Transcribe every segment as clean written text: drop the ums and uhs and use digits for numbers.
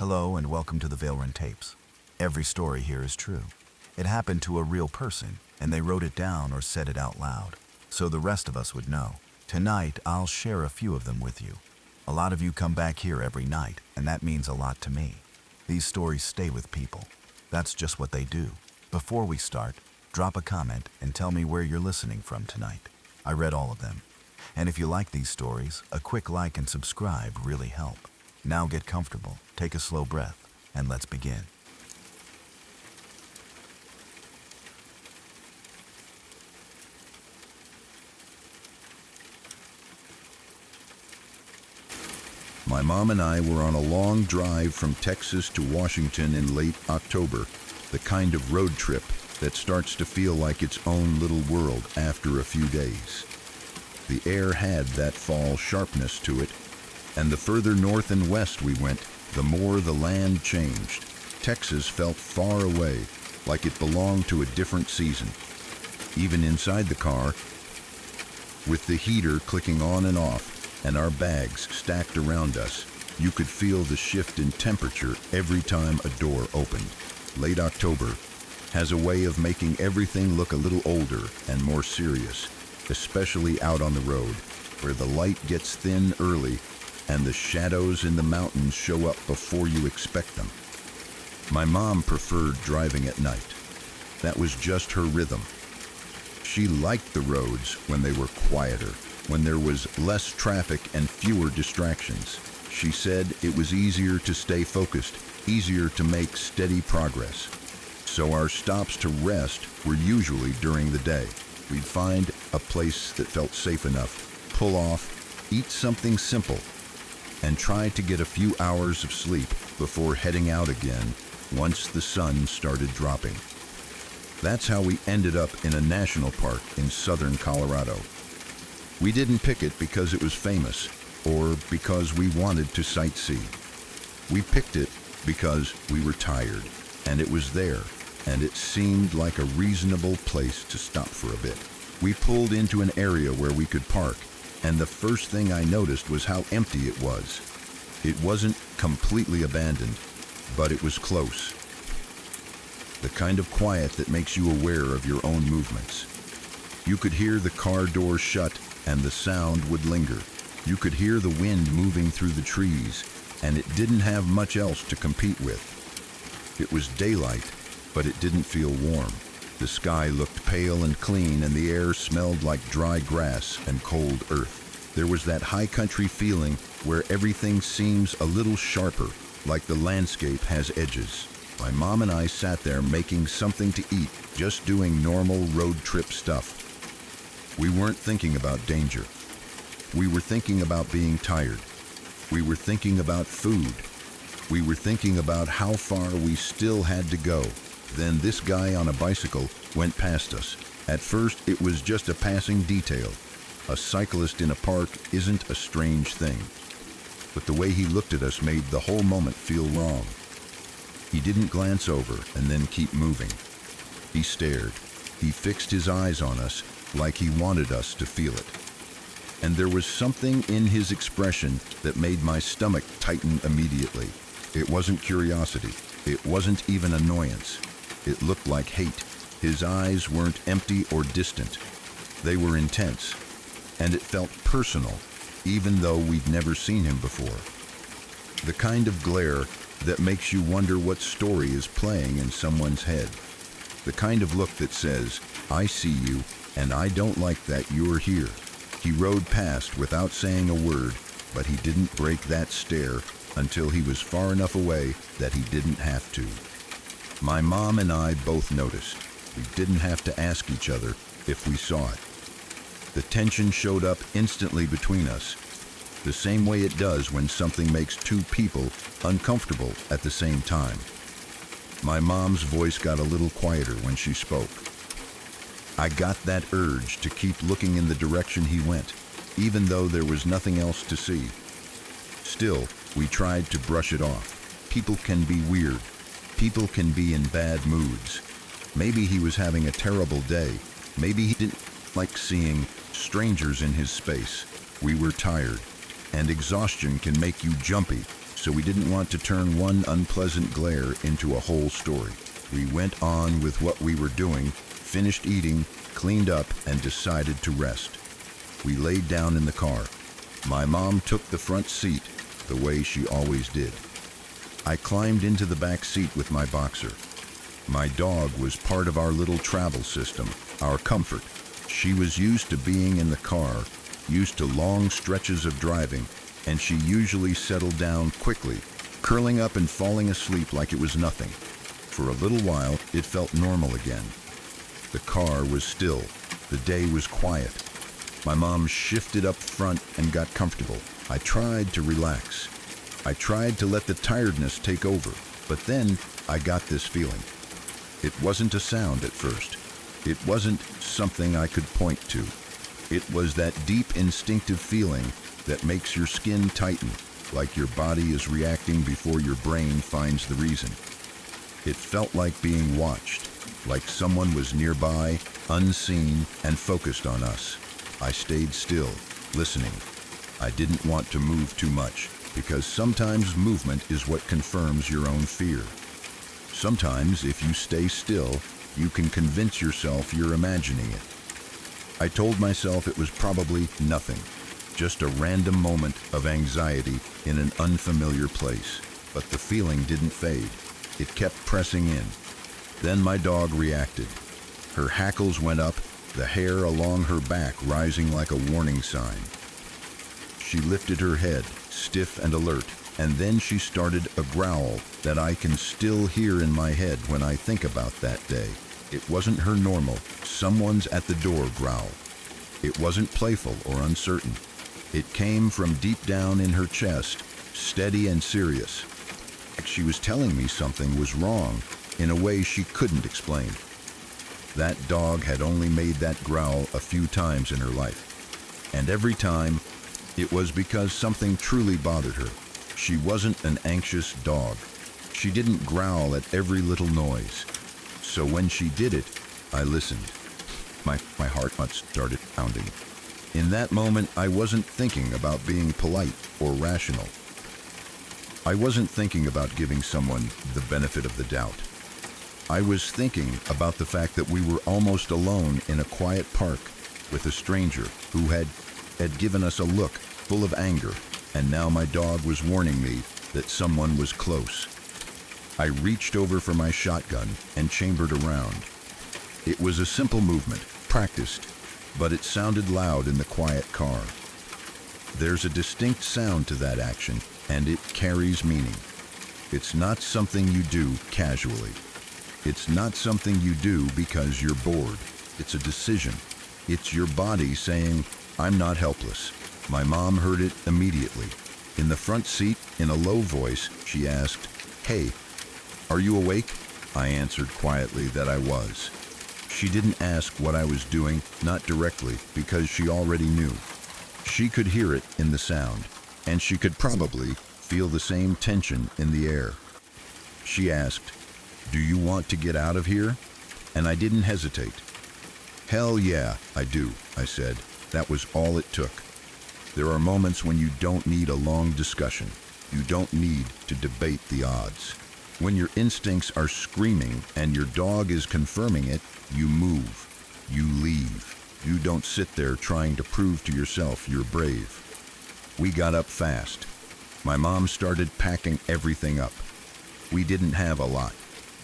Hello and welcome to the Vailrun Tapes. Every story here is true. It happened to a real person, and they wrote it down or said it out loud, so the rest of us would know. Tonight, I'll share a few of them with you. A lot of you come back here every night, and that means a lot to me. These stories stay with people. That's just what they do. Before we start, drop a comment and tell me where you're listening from tonight. I read all of them. And if you like these stories, a quick like and subscribe really help. Now get comfortable, take a slow breath, and let's begin. My mom and I were on a long drive from Texas to Washington in late October, the kind of road trip that starts to feel like its own little world after a few days. The air had that fall sharpness to it, and the further north and west we went, the more the land changed. Texas felt far away, like it belonged to a different season. Even inside the car, with the heater clicking on and off, and our bags stacked around us, you could feel the shift in temperature every time a door opened. Late October has a way of making everything look a little older and more serious, especially out on the road, where the light gets thin early and the shadows in the mountains show up before you expect them. My mom preferred driving at night. That was just her rhythm. She liked the roads when they were quieter, when there was less traffic and fewer distractions. She said it was easier to stay focused, easier to make steady progress. So our stops to rest were usually during the day. We'd find a place that felt safe enough, pull off, eat something simple, and try to get a few hours of sleep before heading out again once the sun started dropping. That's how we ended up in a national park in southern Colorado. We didn't pick it because it was famous or because we wanted to sightsee. We picked it because we were tired, and it was there, and it seemed like a reasonable place to stop for a bit. We pulled into an area where we could park, and the first thing I noticed was how empty it was. It wasn't completely abandoned, but it was close. The kind of quiet that makes you aware of your own movements. You could hear the car door shut, and the sound would linger. You could hear the wind moving through the trees, and it didn't have much else to compete with. It was daylight, but it didn't feel warm. The sky looked pale and clean, and the air smelled like dry grass and cold earth. There was that high country feeling where everything seems a little sharper, like the landscape has edges. My mom and I sat there making something to eat, just doing normal road trip stuff. We weren't thinking about danger. We were thinking about being tired. We were thinking about food. We were thinking about how far we still had to go. Then this guy on a bicycle went past us. At first, it was just a passing detail. A cyclist in a park isn't a strange thing. But the way he looked at us made the whole moment feel wrong. He didn't glance over and then keep moving. He stared. He fixed his eyes on us like he wanted us to feel it. And there was something in his expression that made my stomach tighten immediately. It wasn't curiosity. It wasn't even annoyance. It looked like hate. His eyes weren't empty or distant. They were intense, and it felt personal, even though we'd never seen him before. The kind of glare that makes you wonder what story is playing in someone's head. The kind of look that says, I see you, and I don't like that you're here. He rode past without saying a word, but he didn't break that stare until he was far enough away that he didn't have to. My mom and I both noticed. We didn't have to ask each other if we saw it. The tension showed up instantly between us, the same way it does when something makes two people uncomfortable at the same time. My mom's voice got a little quieter when she spoke. I got that urge to keep looking in the direction he went, even though there was nothing else to see. Still, we tried to brush it off. People can be weird. People can be in bad moods. Maybe he was having a terrible day. Maybe he didn't like seeing strangers in his space. We were tired, and exhaustion can make you jumpy, so we didn't want to turn one unpleasant glare into a whole story. We went on with what we were doing, finished eating, cleaned up, and decided to rest. We laid down in the car. My mom took the front seat, the way she always did. I climbed into the back seat with my boxer. My dog was part of our little travel system, our comfort. She was used to being in the car, used to long stretches of driving, and she usually settled down quickly, curling up and falling asleep like it was nothing. For a little while, it felt normal again. The car was still. The day was quiet. My mom shifted up front and got comfortable. I tried to relax. I tried to let the tiredness take over, but then I got this feeling. It wasn't a sound at first. It wasn't something I could point to. It was that deep instinctive feeling that makes your skin tighten, like your body is reacting before your brain finds the reason. It felt like being watched, like someone was nearby, unseen, and focused on us. I stayed still, listening. I didn't want to move too much, because sometimes movement is what confirms your own fear. Sometimes, if you stay still, you can convince yourself you're imagining it. I told myself it was probably nothing, just a random moment of anxiety in an unfamiliar place. But the feeling didn't fade. It kept pressing in. Then my dog reacted. Her hackles went up, the hair along her back rising like a warning sign. She lifted her head, stiff and alert, and then she started a growl that I can still hear in my head when I think about that day. It wasn't her normal, someone's at the door growl. It wasn't playful or uncertain. It came from deep down in her chest, steady and serious. Like she was telling me something was wrong in a way she couldn't explain. That dog had only made that growl a few times in her life. And every time, it was because something truly bothered her. She wasn't an anxious dog. She didn't growl at every little noise. So when she did it, I listened. My heart started pounding. In that moment, I wasn't thinking about being polite or rational. I wasn't thinking about giving someone the benefit of the doubt. I was thinking about the fact that we were almost alone in a quiet park with a stranger who had given us a look full of anger, and now my dog was warning me that someone was close. I reached over for my shotgun and chambered around. It was a simple movement, practiced, but it sounded loud in the quiet car. There's a distinct sound to that action, and it carries meaning. It's not something you do casually. It's not something you do because you're bored. It's a decision. It's your body saying, I'm not helpless. My mom heard it immediately. In the front seat, in a low voice, she asked, Hey, are you awake? I answered quietly that I was. She didn't ask what I was doing, not directly, because she already knew. She could hear it in the sound, and she could probably feel the same tension in the air. She asked, Do you want to get out of here? And I didn't hesitate. Hell yeah, I do, I said. That was all it took. There are moments when you don't need a long discussion. You don't need to debate the odds. When your instincts are screaming and your dog is confirming it, you move. You leave. You don't sit there trying to prove to yourself you're brave. We got up fast. My mom started packing everything up. We didn't have a lot,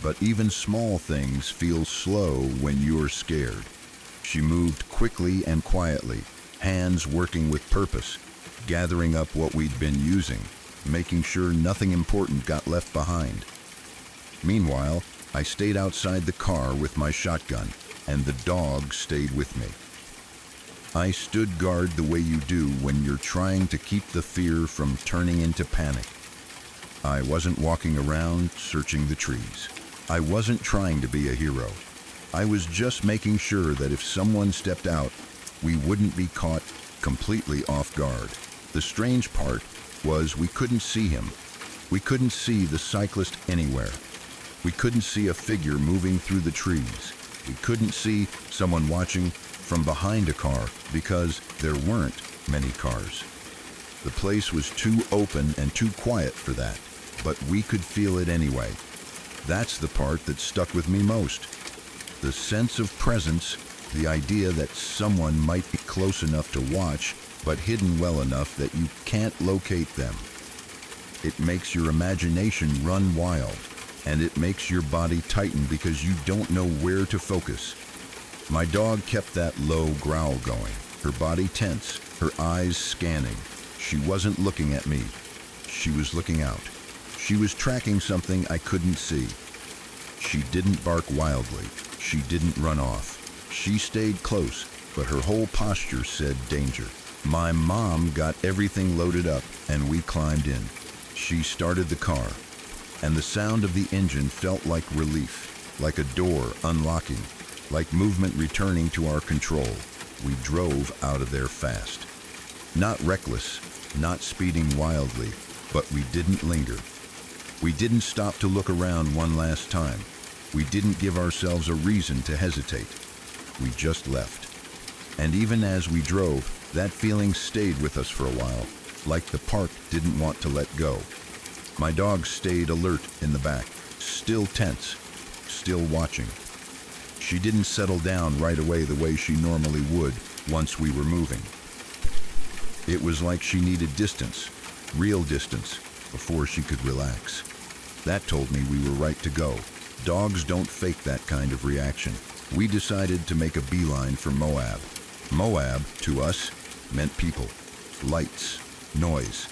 but even small things feel slow when you're scared. She moved quickly and quietly, hands working with purpose, gathering up what we'd been using, making sure nothing important got left behind. Meanwhile, I stayed outside the car with my shotgun, and the dog stayed with me. I stood guard the way you do when you're trying to keep the fear from turning into panic. I wasn't walking around searching the trees. I wasn't trying to be a hero. I was just making sure that if someone stepped out, we wouldn't be caught completely off guard. The strange part was we couldn't see him. We couldn't see the cyclist anywhere. We couldn't see a figure moving through the trees. We couldn't see someone watching from behind a car because there weren't many cars. The place was too open and too quiet for that, but we could feel it anyway. That's the part that stuck with me most. The sense of presence, the idea that someone might be close enough to watch, but hidden well enough that you can't locate them. It makes your imagination run wild, and it makes your body tighten because you don't know where to focus. My dog kept that low growl going, her body tense, her eyes scanning. She wasn't looking at me. She was looking out. She was tracking something I couldn't see. She didn't bark wildly. She didn't run off. She stayed close, but her whole posture said danger. My mom got everything loaded up, and we climbed in. She started the car, and the sound of the engine felt like relief, like a door unlocking, like movement returning to our control. We drove out of there fast. Not reckless, not speeding wildly, but we didn't linger. We didn't stop to look around one last time. We didn't give ourselves a reason to hesitate. We just left. And even as we drove, that feeling stayed with us for a while, like the park didn't want to let go. My dog stayed alert in the back, still tense, still watching. She didn't settle down right away the way she normally would once we were moving. It was like she needed distance, real distance, before she could relax. That told me we were right to go. Dogs don't fake that kind of reaction. We decided to make a beeline for Moab. Moab, to us, meant people, lights, noise.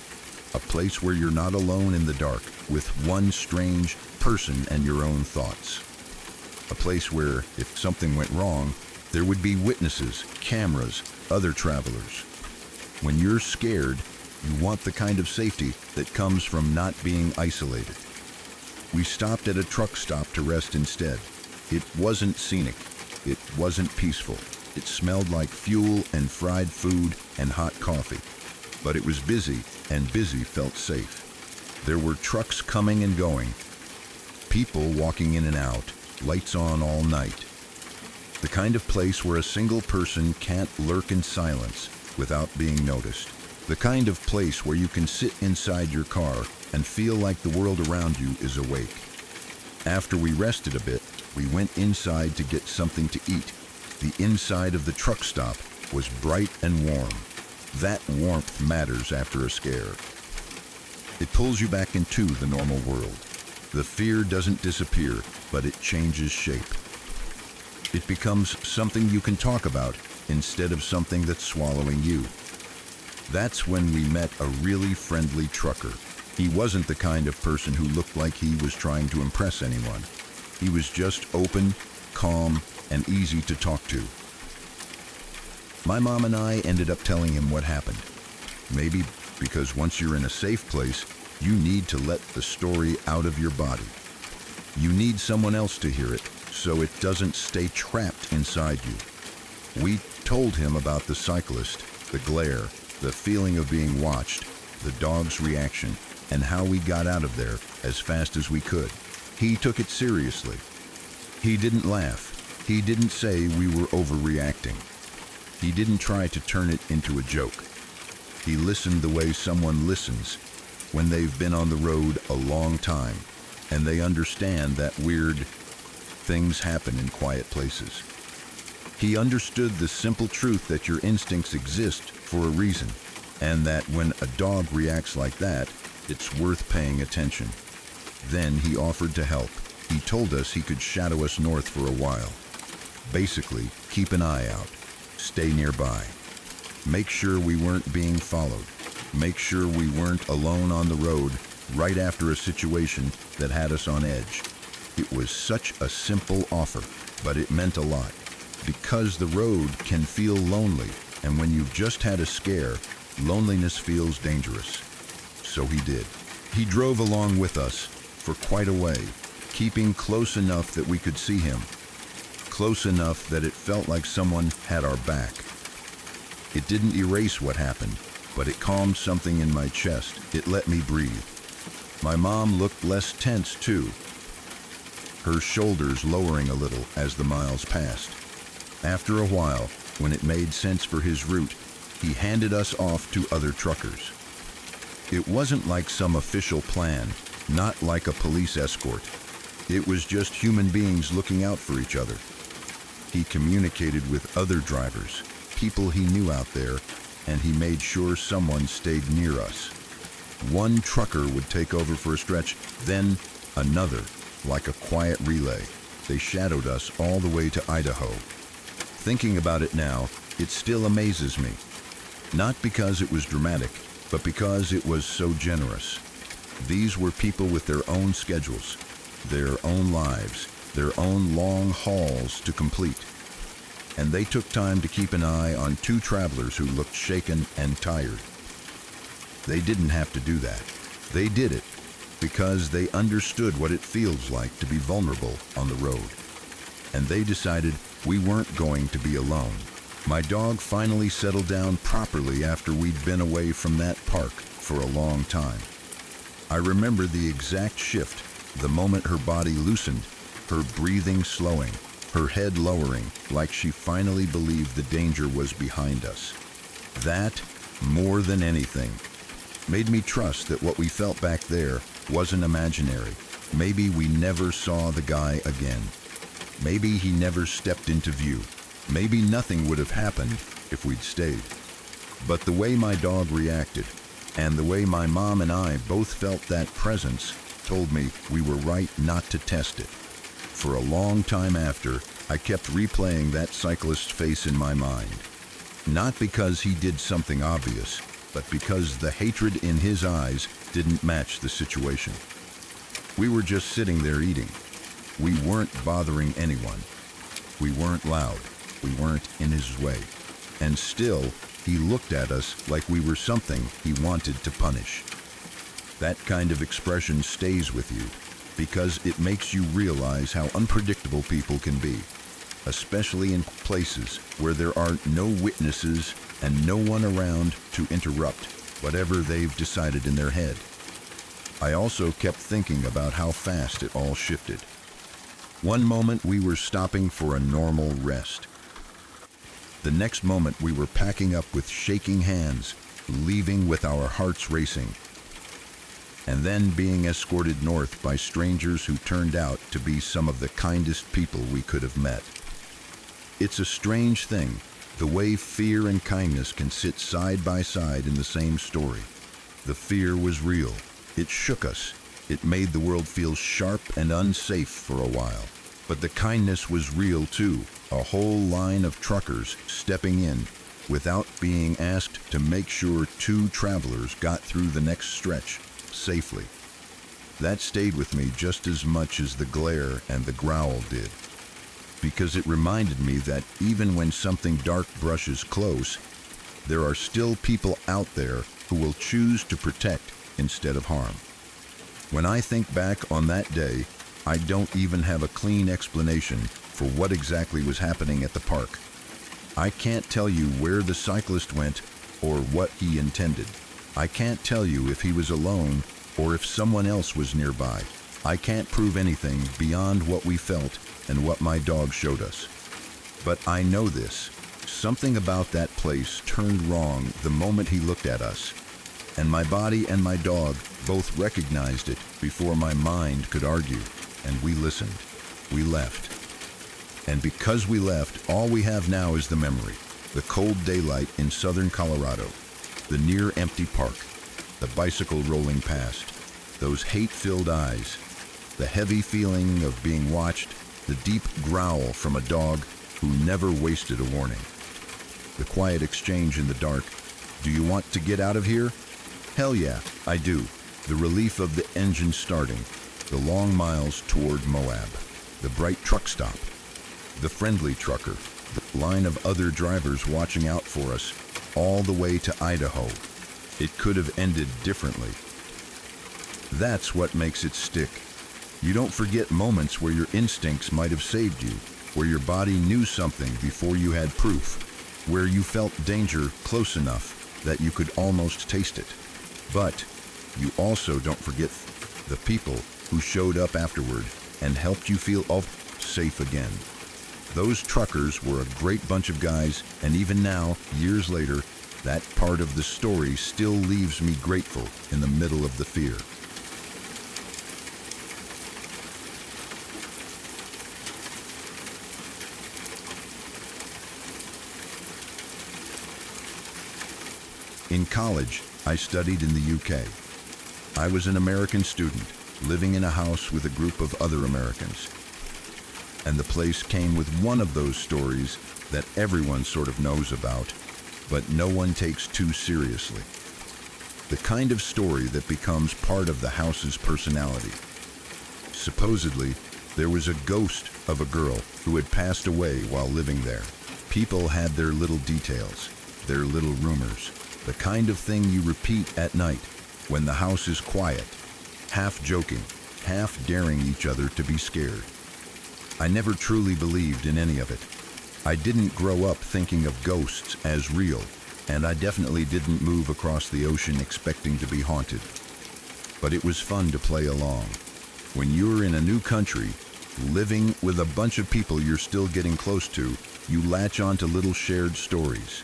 A place where you're not alone in the dark with one strange person and your own thoughts. A place where, if something went wrong, there would be witnesses, cameras, other travelers. When you're scared, you want the kind of safety that comes from not being isolated. We stopped at a truck stop to rest instead. It wasn't scenic. It wasn't peaceful. It smelled like fuel and fried food and hot coffee. But it was busy, and busy felt safe. There were trucks coming and going, people walking in and out, lights on all night. The kind of place where a single person can't lurk in silence without being noticed. The kind of place where you can sit inside your car and feel like the world around you is awake. After we rested a bit, we went inside to get something to eat. The inside of the truck stop was bright and warm. That warmth matters after a scare. It pulls you back into the normal world. The fear doesn't disappear, but it changes shape. It becomes something you can talk about instead of something that's swallowing you. That's when we met a really friendly trucker. He wasn't the kind of person who looked like he was trying to impress anyone. He was just open, calm, and easy to talk to. My mom and I ended up telling him what happened. Maybe because once you're in a safe place, you need to let the story out of your body. You need someone else to hear it, so it doesn't stay trapped inside you. We told him about the cyclist, the glare, the feeling of being watched, the dog's reaction, and how we got out of there as fast as we could. He took it seriously. He didn't laugh. He didn't say we were overreacting. He didn't try to turn it into a joke. He listened the way someone listens when they've been on the road a long time and they understand that weird things happen in quiet places. He understood the simple truth that your instincts exist for a reason, and that when a dog reacts like that, it's worth paying attention. Then he offered to help. He told us he could shadow us north for a while. Basically, keep an eye out. Stay nearby. Make sure we weren't being followed. Make sure we weren't alone on the road right after a situation that had us on edge. It was such a simple offer, but it meant a lot. Because the road can feel lonely, and when you've just had a scare, loneliness feels dangerous. So he did. He drove along with us for quite a way, keeping close enough that we could see him. Close enough that it felt like someone had our back. It didn't erase what happened, but it calmed something in my chest. It let me breathe. My mom looked less tense too, her shoulders lowering a little as the miles passed. After a while, when it made sense for his route, he handed us off to other truckers. It wasn't like some official plan, not like a police escort. It was just human beings looking out for each other. He communicated with other drivers, people he knew out there, and he made sure someone stayed near us. One trucker would take over for a stretch, then another, like a quiet relay. They shadowed us all the way to Idaho. Thinking about it now, it still amazes me. Not because it was dramatic, but because it was so generous. These were people with their own schedules, their own lives, their own long hauls to complete. And they took time to keep an eye on two travelers who looked shaken and tired. They didn't have to do that. They did it because they understood what it feels like to be vulnerable on the road. And they decided we weren't going to be alone. My dog finally settled down properly after we'd been away from that park for a long time. I remember the exact shift, the moment her body loosened, her breathing slowing, her head lowering, like she finally believed the danger was behind us. That, more than anything, made me trust that what we felt back there wasn't imaginary. Maybe we never saw the guy again. Maybe he never stepped into view. Maybe nothing would have happened if we'd stayed. But the way my dog reacted, and the way my mom and I both felt that presence, told me we were right not to test it. For a long time after, I kept replaying that cyclist's face in my mind. Not because he did something obvious, but because the hatred in his eyes didn't match the situation. We were just sitting there eating. We weren't bothering anyone. We weren't loud. We weren't in his way. And still, he looked at us like we were something he wanted to punish. That kind of expression stays with you because it makes you realize how unpredictable people can be, especially in places where there are no witnesses and no one around to interrupt whatever they've decided in their head. I also kept thinking about how fast it all shifted. One moment we were stopping for a normal rest. The next moment we were packing up with shaking hands, leaving with our hearts racing, and then being escorted north by strangers who turned out to be some of the kindest people we could have met. It's a strange thing, the way fear and kindness can sit side by side in the same story. The fear was real. It shook us. It made the world feel sharp and unsafe for a while. But the kindness was real too. A whole line of truckers stepping in without being asked to make sure two travelers got through the next stretch safely. That stayed with me just as much as the glare and the growl did, because it reminded me that even when something dark brushes close, there are still people out there who will choose to protect instead of harm. When I think back on that day, I don't even have a clean explanation for what exactly was happening at the park. I can't tell you where the cyclist went or what he intended. I can't tell you if he was alone or if someone else was nearby. I can't prove anything beyond what we felt and what my dog showed us. But I know this. Something about that place turned wrong the moment he looked at us. And my body and my dog both recognized it before my mind could argue. And we listened. We left. And because we left, all we have now is the memory. The cold daylight in southern Colorado. The near-empty park. The bicycle rolling past. Those hate-filled eyes. The heavy feeling of being watched. The deep growl from a dog who never wasted a warning. The quiet exchange in the dark. Do you want to get out of here? Hell yeah, I do. The relief of the engine starting. The long miles toward Moab. The bright truck stop. The friendly trucker. The line of other drivers watching out for us. All the way to Idaho. It could have ended differently. That's what makes it stick. You don't forget moments where your instincts might have saved you, where your body knew something before you had proof, where you felt danger close enough that you could almost taste it. But you also don't forget the people who showed up afterward and helped you feel safe again. Those truckers were a great bunch of guys, and even now, years later, That part of the story still leaves me grateful in the middle of the fear. In college, I studied in the UK. I was an American student, living in a house with a group of other Americans. And the place came with one of those stories that everyone sort of knows about, but no one takes too seriously. The kind of story that becomes part of the house's personality. Supposedly, there was a ghost of a girl who had passed away while living there. People had their little details, their little rumors, the kind of thing you repeat at night when the house is quiet, half joking, half daring each other to be scared. I never truly believed in any of it. I didn't grow up thinking of ghosts as real, and I definitely didn't move across the ocean expecting to be haunted. But it was fun to play along. When you're in a new country, living with a bunch of people you're still getting close to, you latch onto little shared stories.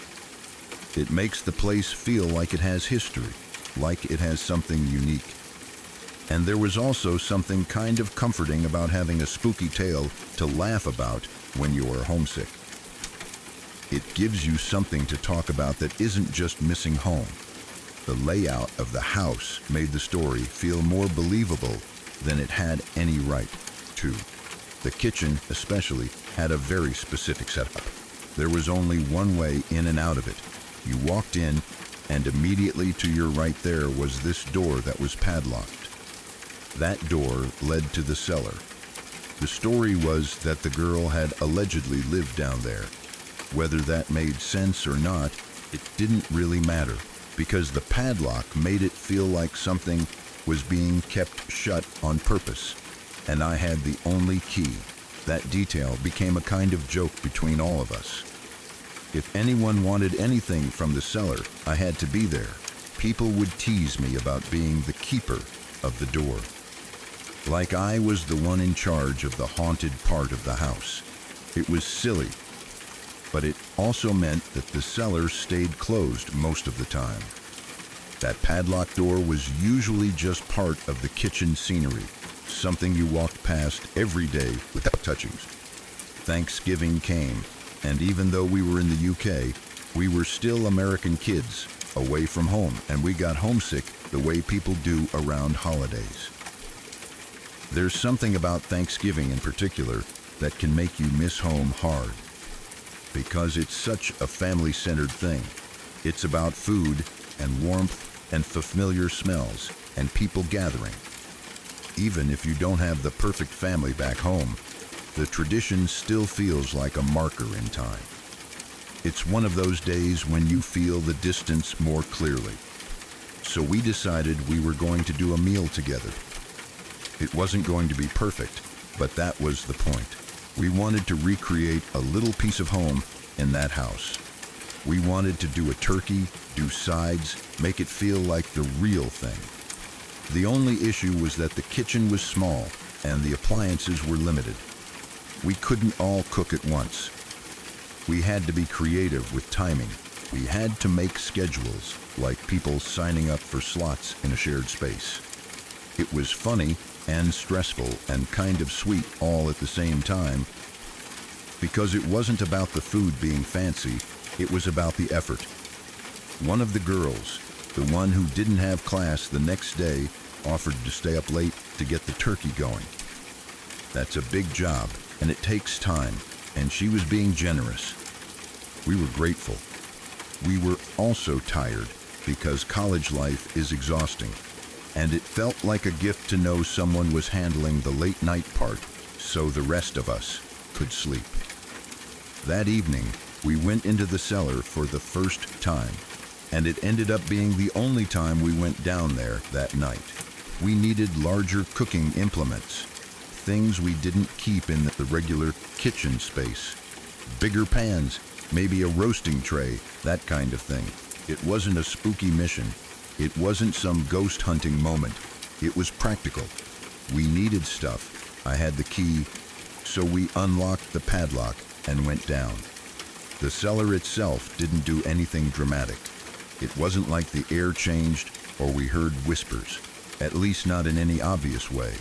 It makes the place feel like it has history, like it has something unique. And there was also something kind of comforting about having a spooky tale to laugh about when you are homesick. It gives you something to talk about that isn't just missing home. The layout of the house made the story feel more believable than it had any right to. The kitchen, especially, had a very specific setup. There was only one way in and out of it. You walked in, and immediately to your right there was this door that was padlocked. That door led to the cellar. The story was that the girl had allegedly lived down there. Whether that made sense or not, it didn't really matter, because the padlock made it feel like something was being kept shut on purpose, and I had the only key. That detail became a kind of joke between all of us. If anyone wanted anything from the cellar, I had to be there. People would tease me about being the keeper of the door. Like I was the one in charge of the haunted part of the house. It was silly, but it also meant that the cellar stayed closed most of the time. That padlock door was usually just part of the kitchen scenery, something you walked past every day without touching. Thanksgiving came, and even though we were in the UK, we were still American kids, away from home, and we got homesick the way people do around holidays. There's something about Thanksgiving in particular that can make you miss home hard, because it's such a family-centered thing. It's about food and warmth and familiar smells and people gathering. Even if you don't have the perfect family back home, the tradition still feels like a marker in time. It's one of those days when you feel the distance more clearly. So we decided we were going to do a meal together. It wasn't going to be perfect, but that was the point. We wanted to recreate a little piece of home in that house. We wanted to do a turkey, do sides, make it feel like the real thing. The only issue was that the kitchen was small and the appliances were limited. We couldn't all cook at once. We had to be creative with timing. We had to make schedules, like people signing up for slots in a shared space. It was funny and stressful and kind of sweet all at the same time, because it wasn't about the food being fancy, it was about the effort. One of the girls, the one who didn't have class the next day, offered to stay up late to get the turkey going. That's a big job, and it takes time, and she was being generous. We were grateful. We were also tired, because college life is exhausting, and it felt like a gift to know someone was handling the late night part, so the rest of us could sleep. That evening, we went into the cellar for the first time, and it ended up being the only time we went down there that night. We needed larger cooking implements, things we didn't keep in the regular kitchen space. Bigger pans, maybe a roasting tray, that kind of thing. It wasn't a spooky mission. It wasn't some ghost hunting moment. It was practical. We needed stuff. I had the key, so we unlocked the padlock and went down. The cellar itself didn't do anything dramatic. It wasn't like the air changed or we heard whispers, at least not in any obvious way.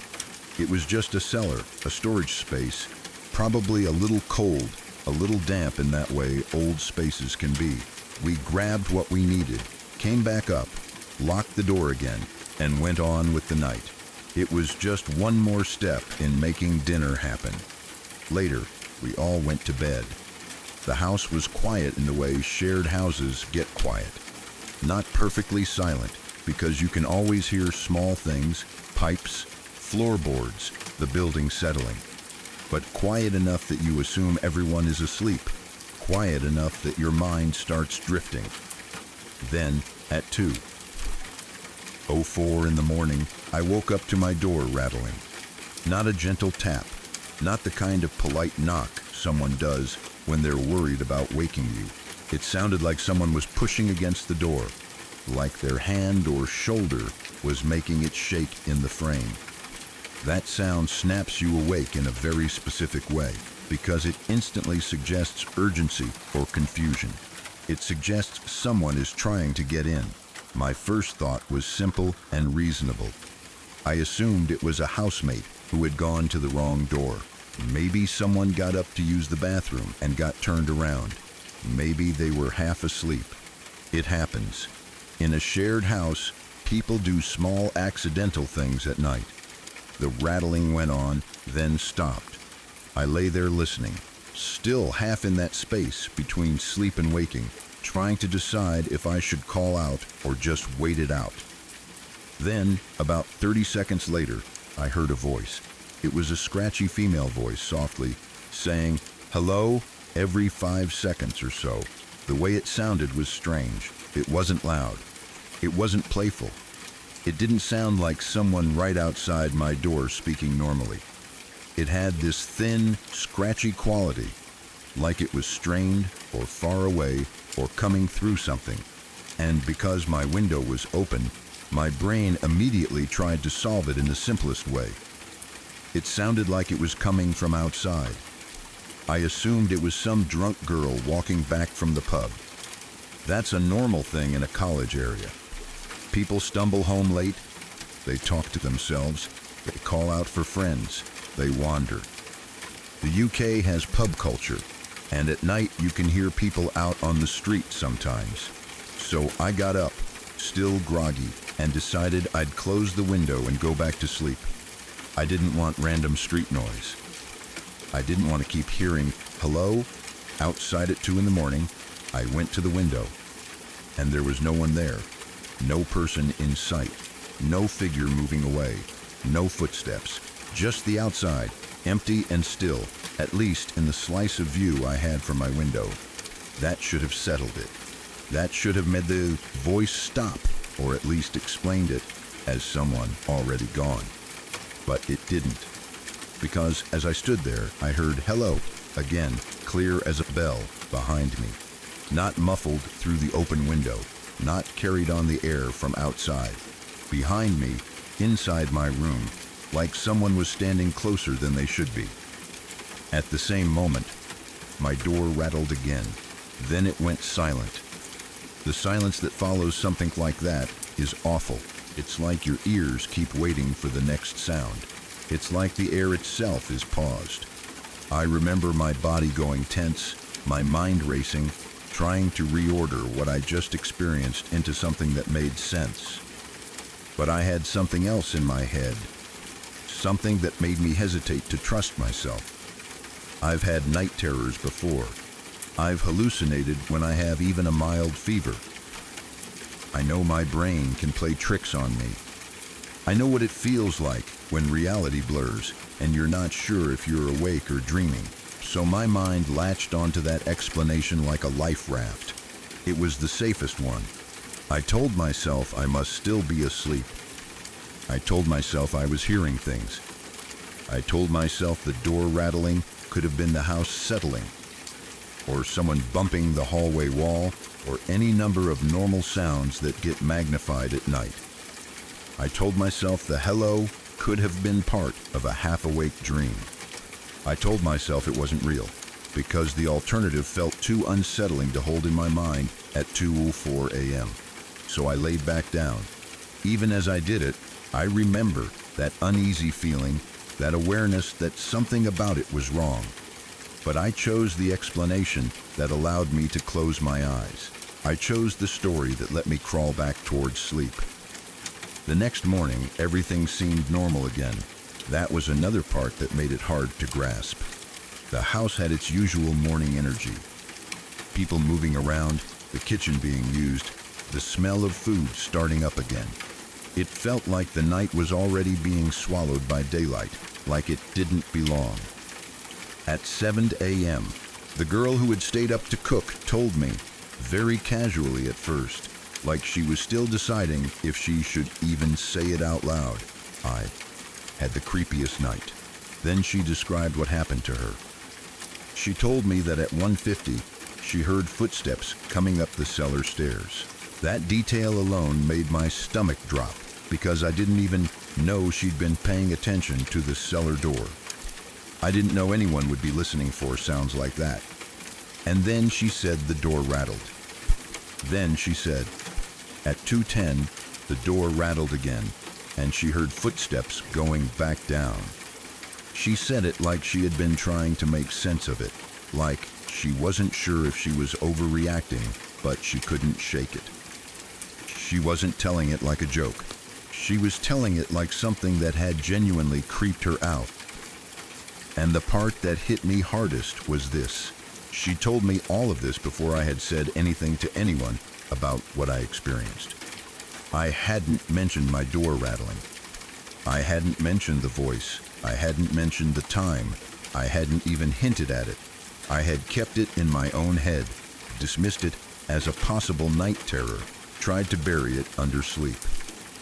It was just a cellar, a storage space, probably a little cold, a little damp in that way old spaces can be. We grabbed what we needed, came back up, locked the door again, and went on with the night. It was just one more step in making dinner happen. Later, we all went to bed. The house was quiet in the way shared houses get quiet. Not perfectly silent, because you can always hear small things, pipes, floorboards, the building settling. But quiet enough that you assume everyone is asleep. Quiet enough that your mind starts drifting. Then, at 2:04 in the morning, I woke up to my door rattling. Not a gentle tap, not the kind of polite knock someone does when they're worried about waking you. It sounded like someone was pushing against the door, like their hand or shoulder was making it shake in the frame. That sound snaps you awake in a very specific way, because it instantly suggests urgency or confusion. It suggests someone is trying to get in. My first thought was simple and reasonable. I assumed it was a housemate who had gone to the wrong door. Maybe someone got up to use the bathroom and got turned around. Maybe they were half asleep. It happens. In a shared house, people do small accidental things at night. The rattling went on, then stopped. I lay there listening, still half in that space between sleep and waking, trying to decide if I should call out or just wait it out. Then, about 30 seconds later, I heard a voice. It was a scratchy female voice, softly, saying, "Hello," every 5 seconds or so. The way it sounded was strange. It wasn't loud. It wasn't playful. It didn't sound like someone right outside my door speaking normally. It had this thin, scratchy quality, like it was strained or far away or coming through something. And because my window was open, my brain immediately tried to solve it in the simplest way. It sounded like it was coming from outside. I assumed it was some drunk girl walking back from the pub. That's a normal thing in a college area. People stumble home late, they talk to themselves, they call out for friends, they wander. The UK has pub culture, and at night you can hear people out on the street sometimes. So I got up, still groggy, and decided I'd close the window and go back to sleep. I didn't want random street noise. I didn't want to keep hearing "hello" outside at 2 in the morning. I went to the window, and there was no one there. No person in sight. No figure moving away. No footsteps. Just the outside, empty and still, at least in the slice of view I had from my window. That should have settled it. That should have made the voice stop, or at least explained it as someone already gone. But it didn't. Because as I stood there, I heard "hello" again, clear as a bell, behind me. Not muffled through the open window, not carried on the air from outside. Behind me, inside my room, like someone was standing closer than they should be. At the same moment, my door rattled again. Then it went silent. The silence that follows something like that is awful. It's like your ears keep waiting for the next sound. It's like the air itself is paused. I remember my body going tense, my mind racing, trying to reorder what I just experienced into something that made sense. But I had something else in my head, something that made me hesitate to trust myself. I've had night terrors before. I've hallucinated when I have even a mild fever. I know my brain can play tricks on me. I know what it feels like when reality blurs and you're not sure if you're awake or dreaming. So my mind latched onto that explanation like a life raft. It was the safest one. I told myself I must still be asleep. I told myself I was hearing things. I told myself the door rattling could have been the house settling, or someone bumping the hallway wall, or any number of normal sounds that get magnified at night. I told myself the "hello" could have been part of a half-awake dream. I told myself it wasn't real, because the alternative felt too unsettling to hold in my mind at 2:04 a.m. so I laid back down. Even as I did it, I remember that uneasy feeling, that awareness that something about it was wrong. But I chose the explanation that allowed me to close my eyes. I chose the story that let me crawl back towards sleep. The next morning, everything seemed normal again. That was another part that made it hard to grasp. The house had its usual morning energy. People moving around, the kitchen being used, the smell of food starting up again. It felt like the night was already being swallowed by daylight, like it didn't belong. At 7 a.m., the girl who had stayed up to cook told me, very casually at first, like she was still deciding if she should even say it out loud, I had the creepiest night. Then she described what happened to her. She told me that at 1:50, she heard footsteps coming up the cellar stairs. That detail alone made my stomach drop because I didn't even know she'd been paying attention to the cellar door. I didn't know anyone would be listening for sounds like that. And then she said the door rattled. Then she said, at 2:10, the door rattled again, and she heard footsteps going back down. She said it like she had been trying to make sense of it, like she wasn't sure if she was overreacting, but she couldn't shake it. She wasn't telling it like a joke. She was telling it like something that had genuinely creeped her out. And the part that hit me hardest was this. She told me all of this before I had said anything to anyone about what I experienced. I hadn't mentioned my door rattling. I hadn't mentioned the voice. I hadn't mentioned the time. I hadn't even hinted at it. I had kept it in my own head, dismissed it as a possible night terror, tried to bury it under sleep.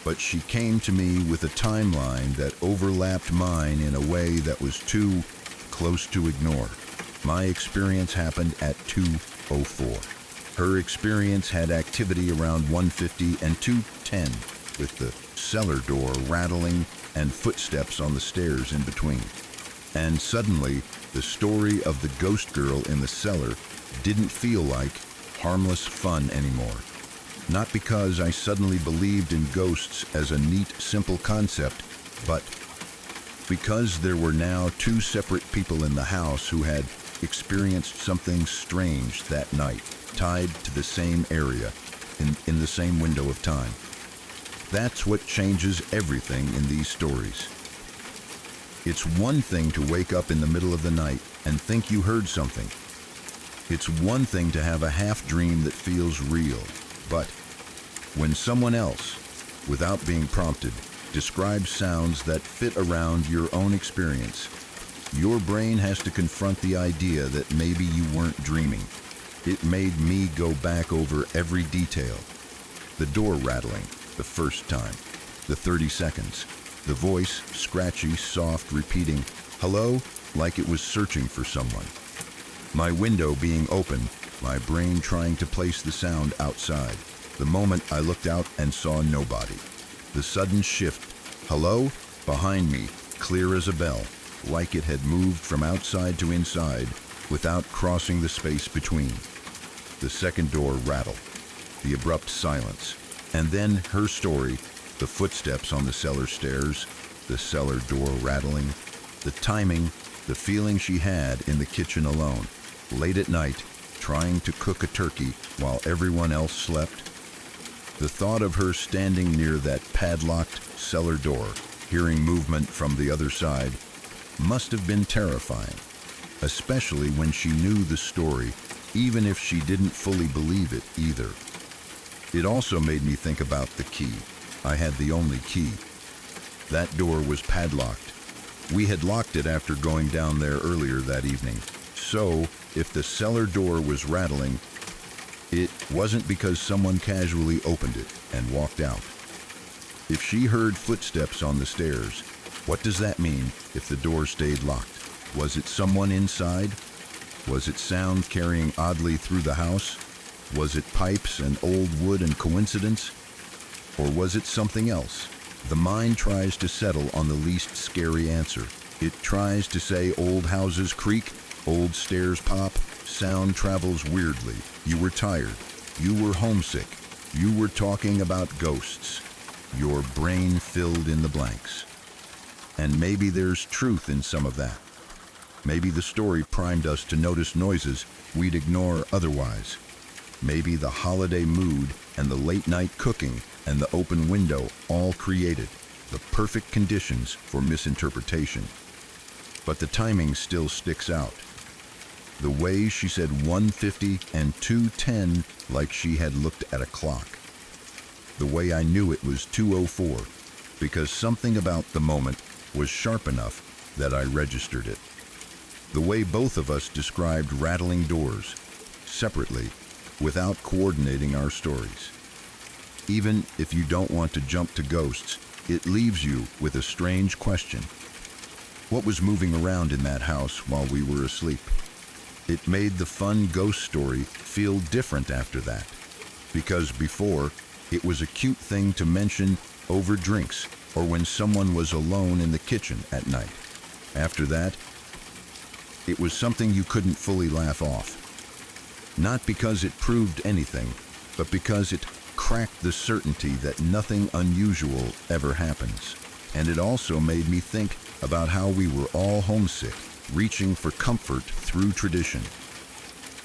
But she came to me with a timeline that overlapped mine in a way that was too close to ignore. My experience happened at 2:04. Her experience had activity around 1:50 and 2:10, with the cellar door rattling and footsteps on the stairs in between. And suddenly, the story of the ghost girl in the cellar didn't feel like harmless fun anymore. Not because I suddenly believed in ghosts as a neat, simple concept, but because there were now two separate people in the house who had experienced something strange that night, tied to the same area, in the same window of time. That's what changes everything in these stories. It's one thing to wake up in the middle of the night and think you heard something. It's one thing to have a half dream that feels real, but when someone else, without being prompted, describes sounds that fit around your own experience, your brain has to confront the idea that maybe you weren't dreaming. It made me go back over every detail. The door rattling, the first time, the 30 seconds, the voice, scratchy, soft, repeating, hello, like it was searching for someone. My window being open, my brain trying to place the sound outside. The moment I looked out and saw nobody. The sudden shift, hello, behind me, clear as a bell, like it had moved from outside to inside without crossing the space between. The second door rattle, the abrupt silence, and then her story, the footsteps on the cellar stairs, the cellar door rattling, the timing, the feeling she had in the kitchen alone, late at night, trying to cook a turkey while everyone else slept. The thought of her standing near that padlocked cellar door, hearing movement from the other side, must have been terrifying, especially when she knew the story, even if she didn't fully believe it either. It also made me think about the key. I had the only key. That door was padlocked. We had locked it after going down there earlier that evening. So, if the cellar door was rattling, it wasn't because someone casually opened it and walked out. If she heard footsteps on the stairs, what does that mean if the door stayed locked? Was it someone inside? Was it sound carrying oddly through the house? Was it pipes and old wood and coincidence? Or was it something else? The mind tries to settle on the least scary answer. It tries to say old houses creak, old stairs pop, sound travels weirdly. You were tired. You were homesick. You were talking about ghosts. Your brain filled in the blanks. And maybe there's truth in some of that. Maybe the story primed us to notice noises we'd ignore otherwise. Maybe the holiday mood and the late night cooking and the open window all created the perfect conditions for misinterpretation. But the timing still sticks out. The way she said 1:50 and 2:10 like she had looked at a clock. The way I knew it was 2:04 because something about the moment was sharp enough that I registered it. The way both of us described rattling doors, separately, without coordinating our stories. Even if you don't want to jump to ghosts, it leaves you with a strange question. What was moving around in that house while we were asleep? It made the fun ghost story feel different after that, because before, it was a cute thing to mention over drinks or when someone was alone in the kitchen at night. After that, it was something you couldn't fully laugh off. Not because it proved anything, but because it cracked the certainty that nothing unusual ever happens. And it also made me think about how we were all homesick, reaching for comfort through tradition.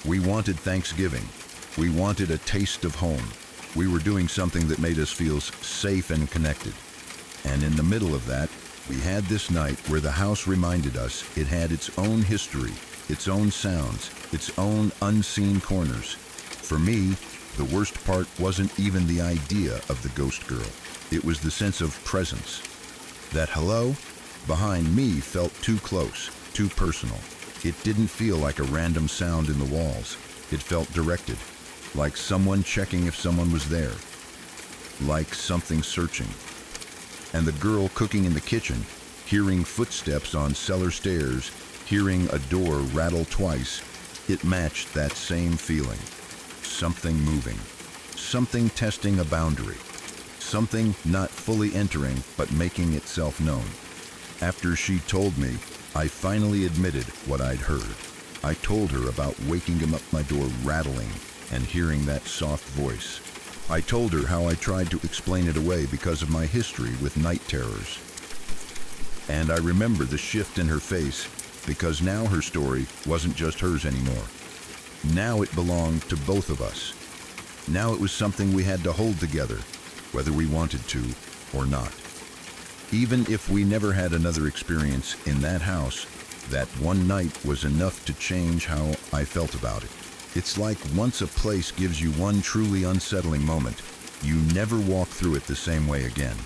We wanted Thanksgiving. We wanted a taste of home. We were doing something that made us feel safe and connected. And in the middle of that, we had this night where the house reminded us it had its own history, its own sounds, its own unseen corners. For me, the worst part wasn't even the idea of the ghost girl. It was the sense of presence. That hello behind me felt too close, too personal. It didn't feel like a random sound in the walls. It felt directed, like someone checking if someone was there, like something searching. And the girl cooking in the kitchen, hearing footsteps on cellar stairs, hearing a door rattle twice, it matched that same feeling. Something moving, something testing a boundary, something not fully entering but making itself known. After she told me, I finally admitted what I'd heard. I told her about waking him up my door rattling and hearing that soft voice. I told her how I tried to explain it away because of my history with night terrors. And I remember the shift in her face because now her story wasn't just hers anymore. Now it belonged to both of us. Now it was something we had to hold together, whether we wanted to or not. Even if we never had another experience in that house, that one night was enough to change how I felt about it. It's like once a place gives you one truly unsettling moment, you never walk through it the same way again.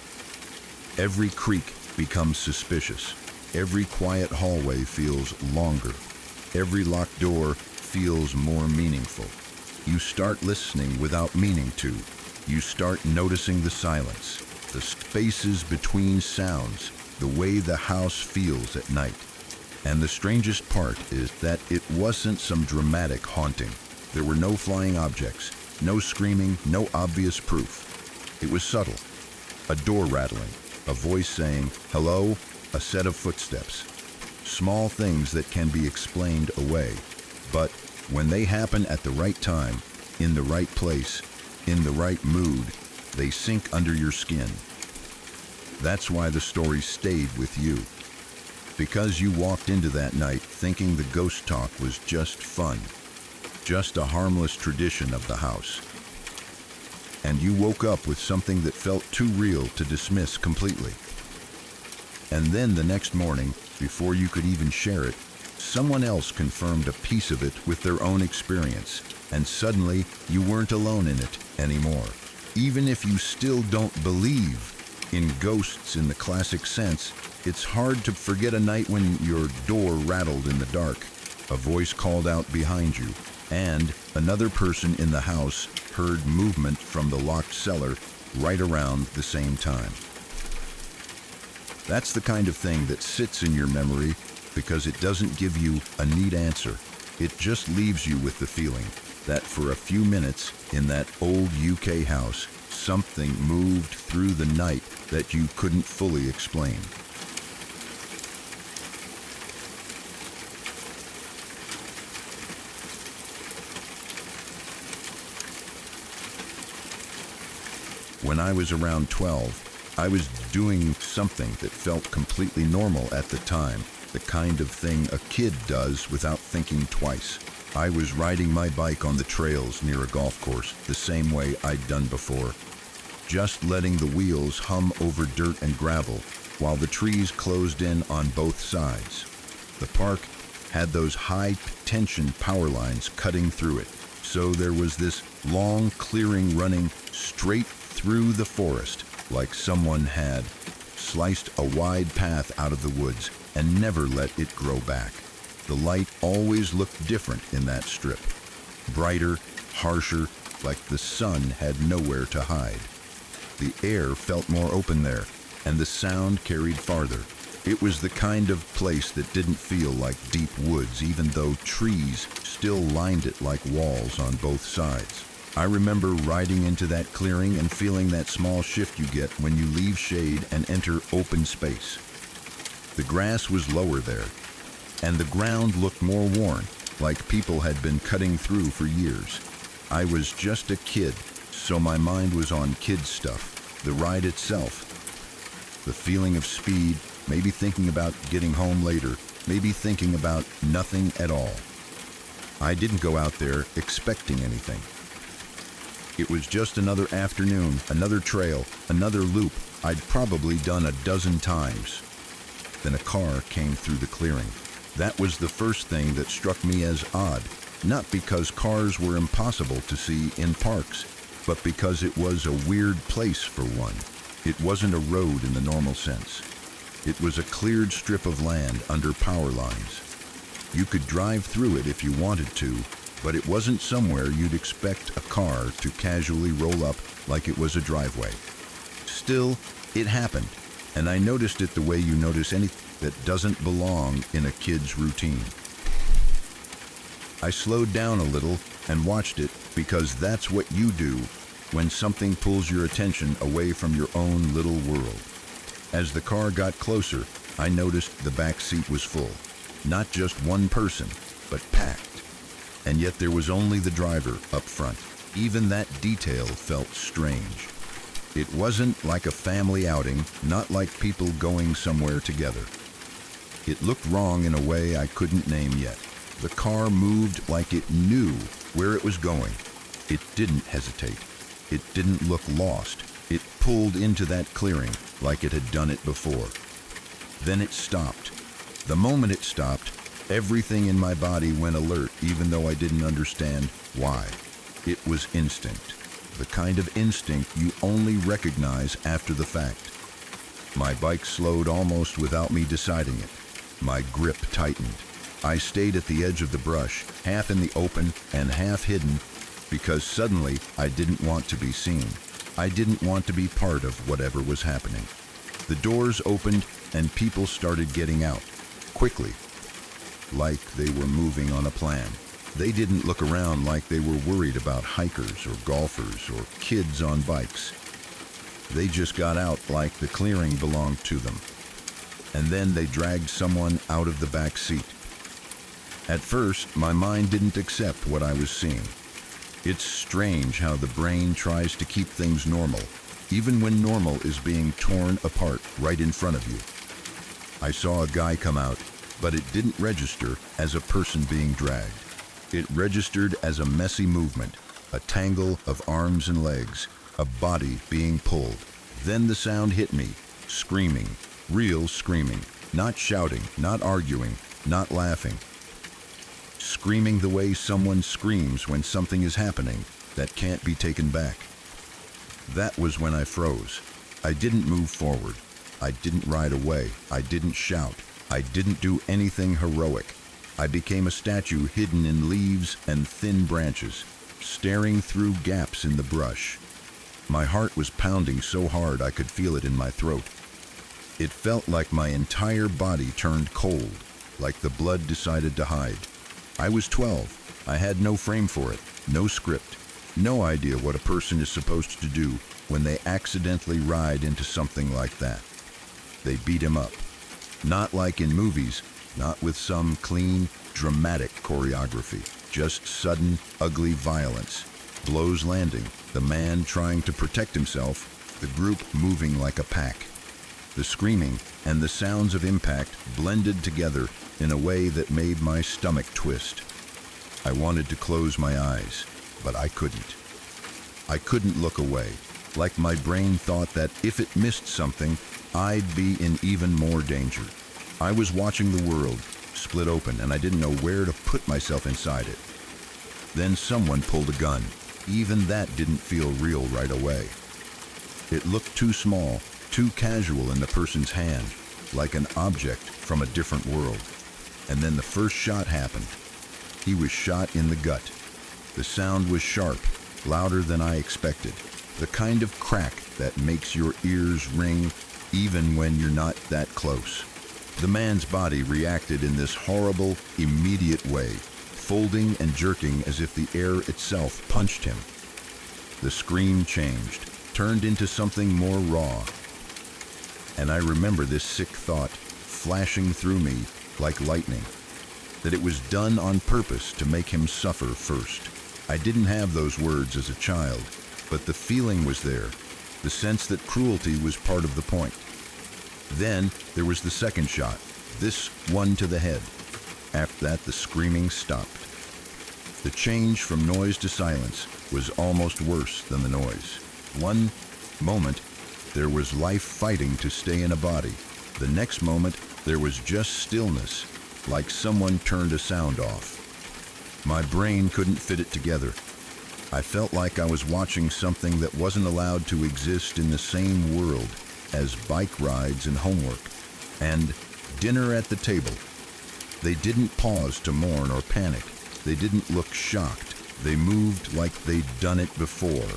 Every creak becomes suspicious. Every quiet hallway feels longer. Every locked door feels more meaningful. You start listening without meaning to. You start noticing the silence, the spaces between sounds, the way the house feels at night. And the strangest part is that it wasn't some dramatic haunting. There were no flying objects, no screaming, no obvious proof. It was subtle. A door rattling, a voice saying, hello, a set of footsteps. Small things that can be explained away. But when they happen at the right time, in the right place, in the right mood, they sink under your skin. That's why the story stayed with you. Because you walked into that night thinking the ghost talk was just fun, just a harmless tradition of the house. And you woke up with something that felt too real to dismiss completely. And then the next morning, before you could even share it, someone else confirmed a piece of it with their own experience, and suddenly you weren't alone in it anymore. Even if you still don't believe in ghosts in the classic sense, it's hard to forget a night when your door rattled in the dark, a voice called out behind you, and another person in the house heard movement from the locked cellar right around the same time. That's the kind of thing that sits in your memory because it doesn't give you a neat answer. It just leaves you with the feeling that for a few minutes in that old UK house, something moved through the night that you couldn't fully explain. When I was around 12, I was doing something that felt completely normal at the time, the kind of thing a kid does without thinking twice. I was riding my bike on the trails near a golf course the same way I'd done before, just letting the wheels hum over dirt and gravel while the trees closed in on both sides. The park had those high-tension power lines cutting through it, so there was this long clearing running straight through the forest, like someone had sliced a wide path out of the woods and never let it grow back. The light always looked different in that strip. Brighter, harsher, like the sun had nowhere to hide. The air felt more open there, and the sound carried farther. It was the kind of place that didn't feel like deep woods, even though trees still lined it like walls on both sides. I remember riding into that clearing and feeling that small shift you get when you leave shade and enter open space. The grass was lower there, and the ground looked more worn, like people had been cutting through for years. I was just a kid, so my mind was on kid stuff, the ride itself, the feeling of speed, maybe thinking about getting home later, maybe thinking about nothing at all. I didn't go out there expecting anything. It was just another afternoon, another trail, another loop I'd probably done a dozen times. Then a car came through the clearing. That was the first thing that struck me as odd, not because cars were impossible to see in parks, but because it was a weird place for one. It wasn't a road in the normal sense. It was a cleared strip of land under power lines. You could drive through it if you wanted to, but it wasn't somewhere you'd expect a car to casually roll up like it was a driveway. Still, it happened, and I noticed it the way you notice anything that doesn't belong in a kid's routine. I slowed down a little and watched it because that's what you do when something pulls your attention away from your own little world. As the car got closer, I noticed the back seat was full. Not just one person, but packed. And yet there was only the driver up front. Even that detail felt strange. It wasn't like a family outing, not like people going somewhere together. It looked wrong in a way I couldn't name yet. The car moved like it knew where it was going. It didn't hesitate. It didn't look lost. It pulled into that clearing like it had done it before. Then it stopped. The moment it stopped, everything in my body went alert, even though I didn't understand why. It was instinct. The kind of instinct you only recognize after the fact. My bike slowed almost without me deciding it. My grip tightened. I stayed at the edge of the brush, half in the open and half hidden, because suddenly I didn't want to be seen. I didn't want to be part of whatever was happening. The doors opened and people started getting out, quickly, like they were moving on a plan. They didn't look around like they were worried about hikers or golfers or kids on bikes. They just got out like the clearing belonged to them. And then they dragged someone out of the back seat. At first, my mind didn't accept what I was seeing. It's strange how the brain tries to keep things normal, even when normal is being torn apart right in front of you. I saw a guy come out, but it didn't register as a person being dragged. It registered as a messy movement, a tangle of arms and legs, a body being pulled. Then the sound hit me, screaming, real screaming, not shouting, not arguing, not laughing. Screaming the way someone screams when something is happening that can't be taken back. That was when I froze. I didn't move forward. I didn't ride away. I didn't shout. I didn't do anything heroic. I became a statue hidden in leaves and thin branches, staring through gaps in the brush. My heart was pounding so hard I could feel it in my throat. It felt like my entire body turned cold, like the blood decided to hide. I was 12. I had no frame for it, no script, no idea what a person is supposed to do when they accidentally ride into something like that. They beat him up. Not like in movies, not with some clean, dramatic choreography, just sudden, ugly violence. Blows landing, the man trying to protect himself the group moving like a pack. The screaming and the sounds of impact blended together in a way that made my stomach twist. I wanted to close my eyes, but I couldn't. I couldn't look away, like my brain thought that if it missed something, I'd be in even more danger. I was watching the world split open, and I didn't know where to put myself inside it. Then someone pulled a gun. Even that didn't feel real right away. It looked too small, too casual in the person's hand, like an object from a different world. And then the first shot happened. He was shot in the gut. The sound was sharp, louder than I expected. The kind of crack that makes your ears ring even when you're not that close. The man's body reacted in this horrible, immediate way, folding and jerking as if the air itself punched him. The scream changed, turned into something more raw. And I remember this sick thought flashing through me like lightning, that it was done on purpose to make him suffer first. I didn't have those words as a child, but the feeling was there, the sense that cruelty was part of the point. Then there was the second shot, this one to the head. After that, the screaming stopped. The change from noise to silence was almost worse than the noise. One moment, there was life fighting to stay in a body. The next moment, there was just stillness, like someone turned a sound off. My brain couldn't fit it together. I felt like I was watching something that wasn't allowed to exist in the same world as bike rides and homework, and dinner at the table. They didn't pause to mourn or panic. They didn't look shocked. They moved like they'd done it before,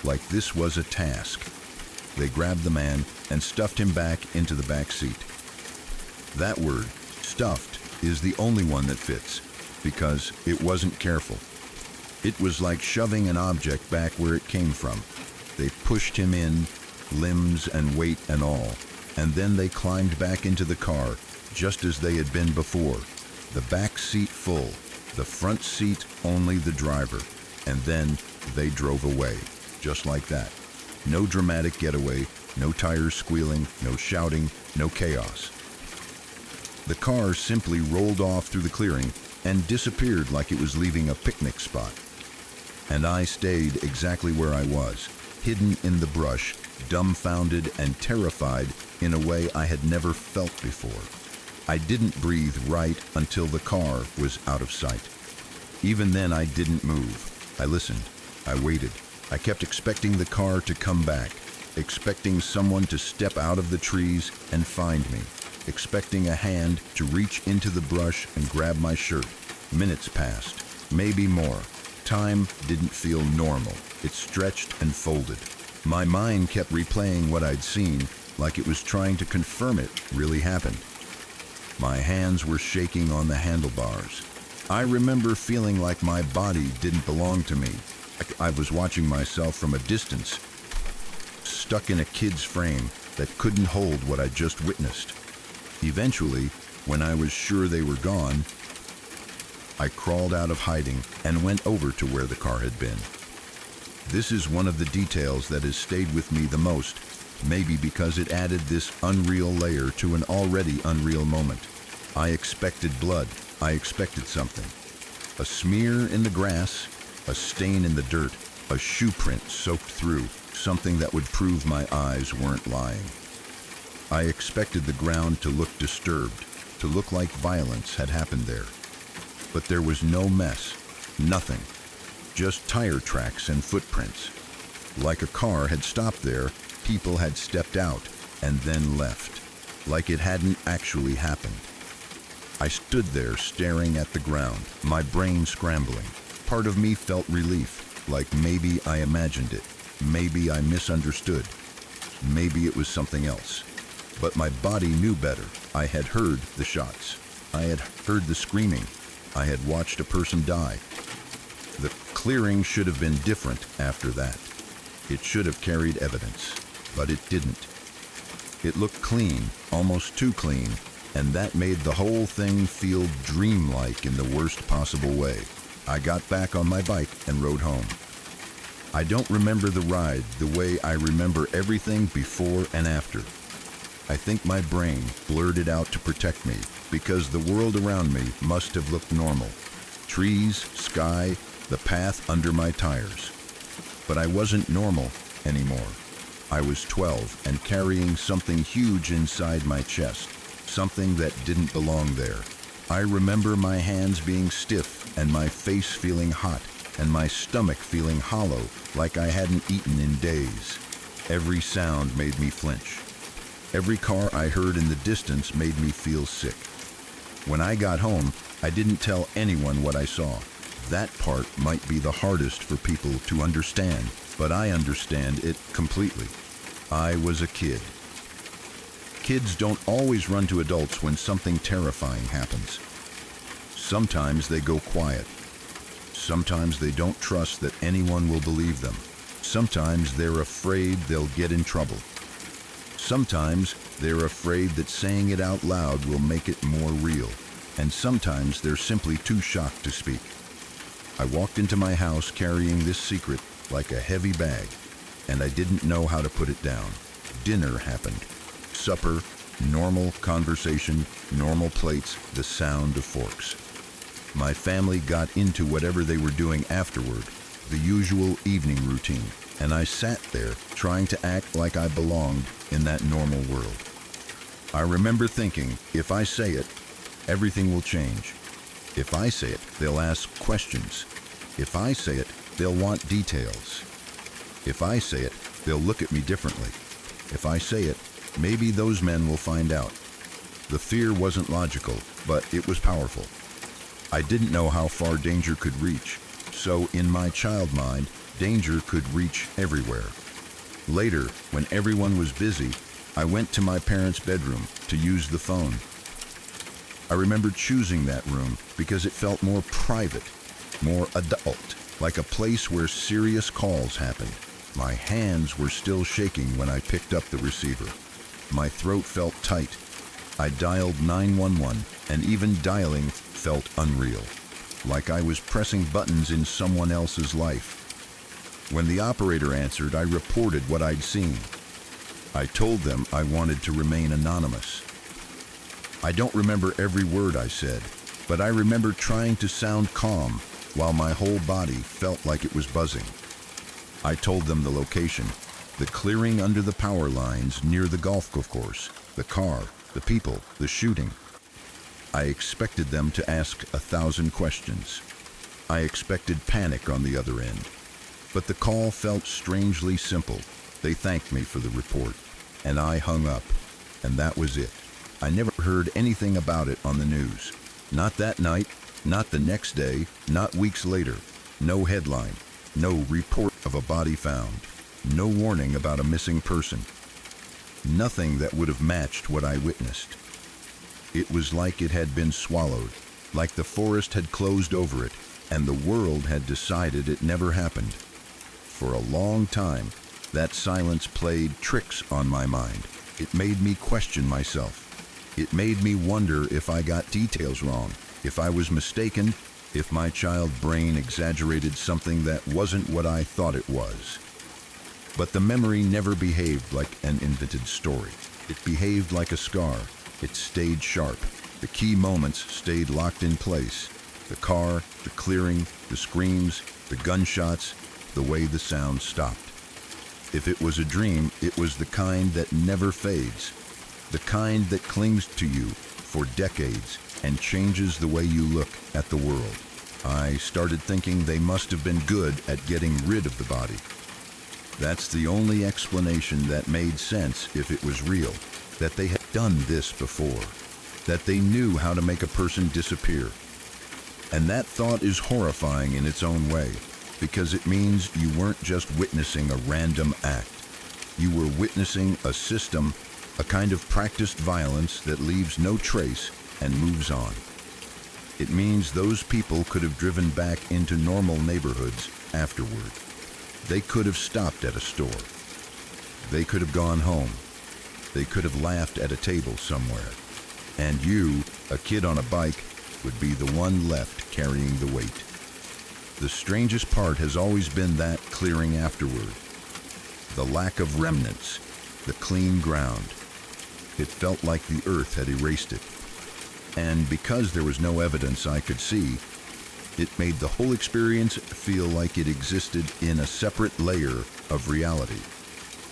like this was a task. They grabbed the man and stuffed him back into the back seat. That word, stuffed, is the only one that fits, because it wasn't careful. It was like shoving an object back where it came from. They pushed him in, limbs and weight and all, and then they climbed back into the car, just as they had been before. The back seat full, the front seat only the driver, and then they drove away, just like that. No dramatic getaway, no tires squealing, no shouting, no chaos. The car simply rolled off through the clearing and disappeared like it was leaving a picnic spot. And I stayed exactly where I was, hidden in the brush, dumbfounded and terrified in a way I had never felt before. I didn't breathe right until the car was out of sight. Even then I didn't move. I listened. I waited. I kept expecting the car to come back, expecting someone to step out of the trees and find me, expecting a hand to reach into the brush and grab my shirt. Minutes passed, maybe more. Time didn't feel normal. It stretched and folded. My mind kept replaying what I'd seen, like it was trying to confirm it really happened. My hands were shaking on the handlebars. I remember feeling like my body didn't belong to me. I was watching myself from a distance, stuck in a kid's frame that couldn't hold what I'd just witnessed. Eventually, when I was sure they were gone, I crawled out of hiding and went over to where the car had been. This is one of the details that has stayed with me the most, maybe because it added this unreal layer to an already unreal moment. I expected blood. I expected something. A smear in the grass, a stain in the dirt, a shoe print soaked through, something that would prove my eyes weren't lying. I expected the ground to look disturbed, to look like violence had happened there. But there was no mess, nothing, just tire tracks and footprints. Like a car had stopped there, people had stepped out and then left, like it hadn't actually happened. I stood there staring at the ground, my brain scrambling. Part of me felt relief, like maybe I imagined it, maybe I misunderstood, maybe it was something else. But my body knew better. I had heard the shots. I had heard the screaming. I had watched a person die. The clearing should have been different after that. It should have carried evidence, but it didn't. It looked clean, almost too clean, and that made the whole thing feel dreamlike in the worst possible way. I got back on my bike and rode home. I don't remember the ride the way I remember everything before and after. I think my brain blurred it out to protect me because the world around me must have looked normal. Trees, sky, the path under my tires. But I wasn't normal anymore. I was 12 and carrying something huge inside my chest, something that didn't belong there. I remember my hands being stiff and my face feeling hot and my stomach feeling hollow like I hadn't eaten in days. Every sound made me flinch. Every car I heard in the distance made me feel sick. When I got home, I didn't tell anyone what I saw. That part might be the hardest for people to understand, but I understand it completely. I was a kid. Kids don't always run to adults when something terrifying happens. Sometimes they go quiet. Sometimes they don't trust that anyone will believe them. Sometimes they're afraid they'll get in trouble. Sometimes they're afraid that saying it out loud will make it more real. And sometimes they're simply too shocked to speak. I walked into my house carrying this secret like a heavy bag, and I didn't know how to put it down. Dinner happened. Supper, normal conversation, normal plates, the sound of forks. My family got into whatever they were doing afterward, the usual evening routine, and I sat there trying to act like I belonged in that normal world. I remember thinking, if I say it, everything will change. If I say it, they'll ask questions. If I say it, they'll want details. If I say it, they'll look at me differently. If I say it, maybe those men will find out. The fear wasn't logical, but it was powerful. I didn't know how far danger could reach, so in my child mind, danger could reach everywhere. Later, when everyone was busy, I went to my parents' bedroom to use the phone. I remember choosing that room because it felt more private, more adult, like a place where serious calls happened. My hands were still shaking when I picked up the receiver. My throat felt tight. I dialed 911, and even dialing felt unreal, like I was pressing buttons in someone else's life. When the operator answered, I reported what I'd seen. I told them I wanted to remain anonymous. I don't remember every word I said, but I remember trying to sound calm while my whole body felt like it was buzzing. I told them the location, the clearing under the power lines near the golf course, the car, the people, the shooting. I expected them to ask 1,000 questions. I expected panic on the other end. But the call felt strangely simple. They thanked me for the report, and I hung up, and that was it. I never heard anything about it on the news. Not that night, not the next day, not weeks later. No headline, no report of a body found, no warning about a missing person. Nothing that would have matched what I witnessed. It was like it had been swallowed, like the forest had closed over it, and the world had decided it never happened. For a long time, that silence played tricks on my mind. It made me question myself. It made me wonder if I got details wrong, if I was mistaken, if my child brain exaggerated something that wasn't what I thought it was. But the memory never behaved like an invented story. It behaved like a scar. It stayed sharp. The key moments stayed locked in place. The car, the clearing, the screams, the gunshots, the way the sound stopped. If it was a dream, it was the kind that never fades. The kind that clings to you for decades and changes the way you look at the world. I started thinking they must have been good at getting rid of the body. That's the only explanation that made sense if it was real, that they had done this before, that they knew how to make a person disappear. And that thought is horrifying in its own way, because it means you weren't just witnessing a random act. You were witnessing a system, a kind of practiced violence that leaves no trace and moves on. It means those people could have driven back into normal neighborhoods afterward. They could have stopped at a store. They could have gone home. They could have laughed at a table somewhere. And you, a kid on a bike, would be the one left carrying the weight. The strangest part has always been that clearing afterward. The lack of remnants, the clean ground. It felt like the earth had erased it. And because there was no evidence I could see, it made the whole experience feel like it existed in a separate layer of reality,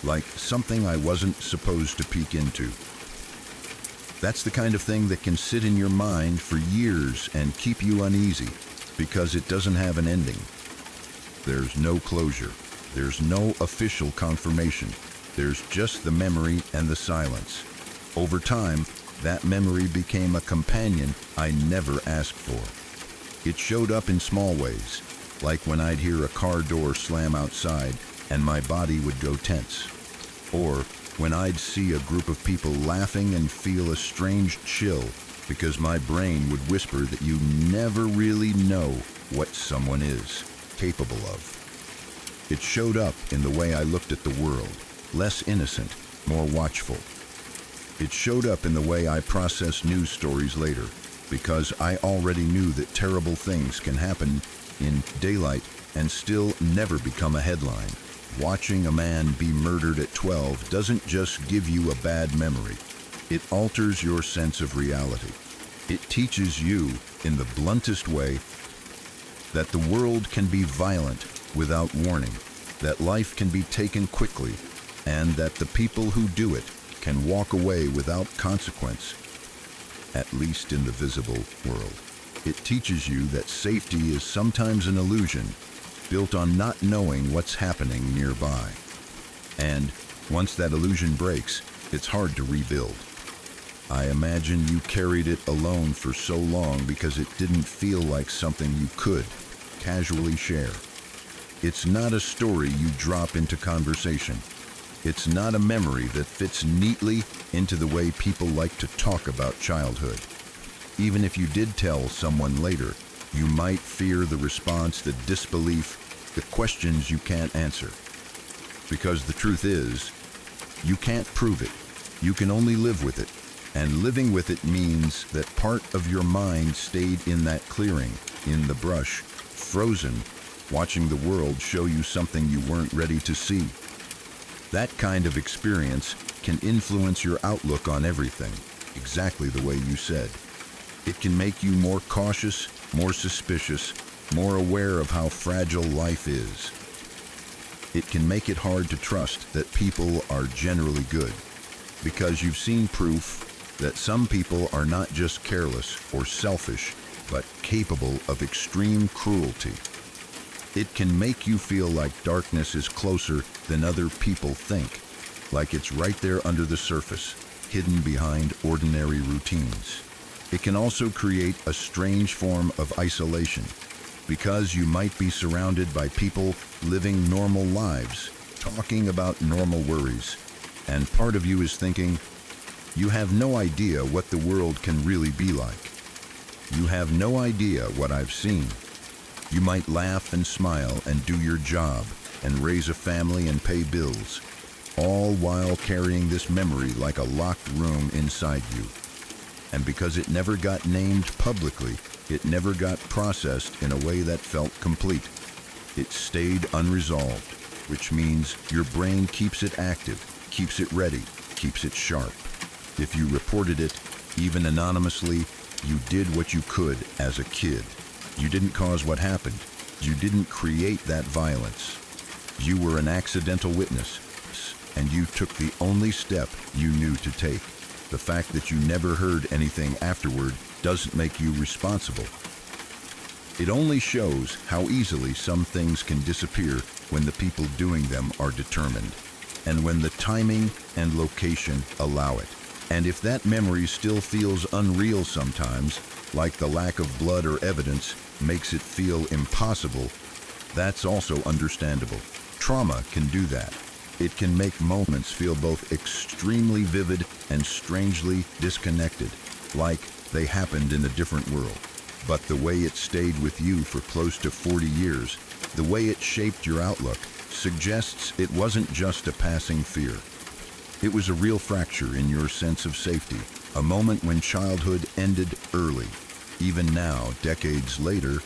like something I wasn't supposed to peek into. That's the kind of thing that can sit in your mind for years and keep you uneasy because it doesn't have an ending. There's no closure. There's no official confirmation. There's just the memory and the silence. Over time, that memory became a companion I never asked for. It showed up in small ways, like when I'd hear a car door slam outside and my body would go tense. Or when I'd see a group of people laughing and feel a strange chill because my brain would whisper that you never really know what someone is capable of. It showed up in the way I looked at the world, less innocent, more watchful. It showed up in the way I processed news stories later, because I already knew that terrible things can happen in daylight and still never become a headline. Watching a man be murdered at 12 doesn't just give you a bad memory. It alters your sense of reality. It teaches you, in the bluntest way, that the world can be violent without warning, that life can be taken quickly, and that the people who do it can walk away without consequence, at least in the visible world. It teaches you that safety is sometimes an illusion built on not knowing what's happening nearby. And once that illusion breaks, it's hard to rebuild. I imagine you carried it alone for so long because it didn't feel like something you could casually share. It's not a story you drop into conversation. It's not a memory that fits neatly into the way people like to talk about childhood. Even if you did tell someone later, you might fear the response, the disbelief, the questions you can't answer. Because the truth is, you can't prove it. You can only live with it. And living with it means that part of your mind stayed in that clearing, in the brush, frozen, watching the world show you something you weren't ready to see. That kind of experience can influence your outlook on everything, exactly the way you said. It can make you more cautious, more suspicious, more aware of how fragile life is. It can make it hard to trust that people are generally good, because you've seen proof that some people are not just careless or selfish, but capable of extreme cruelty. It can make you feel like darkness is closer than other people think, like it's right there under the surface, hidden behind ordinary routines. It can also create a strange form of isolation, because you might be surrounded by people living normal lives, talking about normal worries, and part of you is thinking, you have no idea what the world can really be like. You have no idea what I've seen. You might laugh and smile and do your job and raise a family and pay bills, all while carrying this memory like a locked room inside you. And because it never got named publicly, it never got processed in a way that felt complete. It stayed unresolved, which means your brain keeps it active, keeps it ready, keeps it sharp. If you reported it, even anonymously, you did what you could as a kid. You didn't cause what happened. You didn't create that violence. You were an accidental witness, and you took the only step you knew to take. The fact that you never heard anything afterward doesn't make you responsible. It only shows how easily some things can disappear when the people doing them are determined, and when the timing and location allow it. And if that memory still feels unreal sometimes, like the lack of blood or evidence makes it feel impossible, that's also understandable. Trauma can do that. It can make moments feel both extremely vivid and strangely disconnected, like they happened in a different world. But the way it stayed with you for close to 40 years, the way it shaped your outlook, suggests it wasn't just a passing fear. It was a real fracture in your sense of safety, a moment when childhood ended early. Even now, decades later,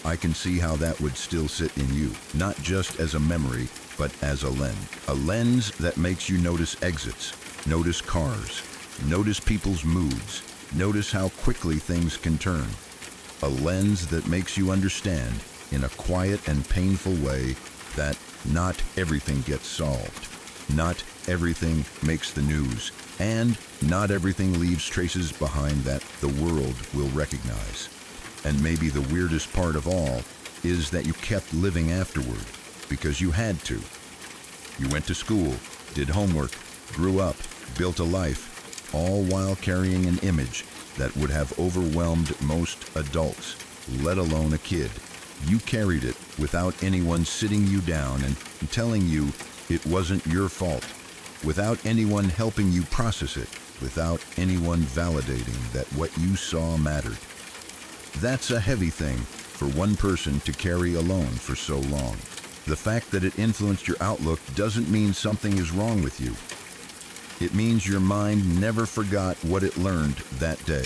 I can see how that would still sit in you, not just as a memory, but as a lens. A lens that makes you notice exits, notice cars, notice people's moods, notice how quickly things can turn. A lens that makes you understand, in a quiet and painful way, that not everything gets solved. Not everything makes the news, and not everything leaves traces behind that the world will recognize. And maybe the weirdest part of all is that you kept living afterward, because you had to. You went to school, did homework, grew up, built a life, all while carrying an image that would have overwhelmed most adults, let alone a kid. You carried it without anyone sitting you down and telling you it wasn't your fault, without anyone helping you process it, without anyone validating that what you saw mattered. That's a heavy thing for one person to carry alone for so long. The fact that it influenced your outlook doesn't mean something is wrong with you. It means your mind never forgot what it learned that day.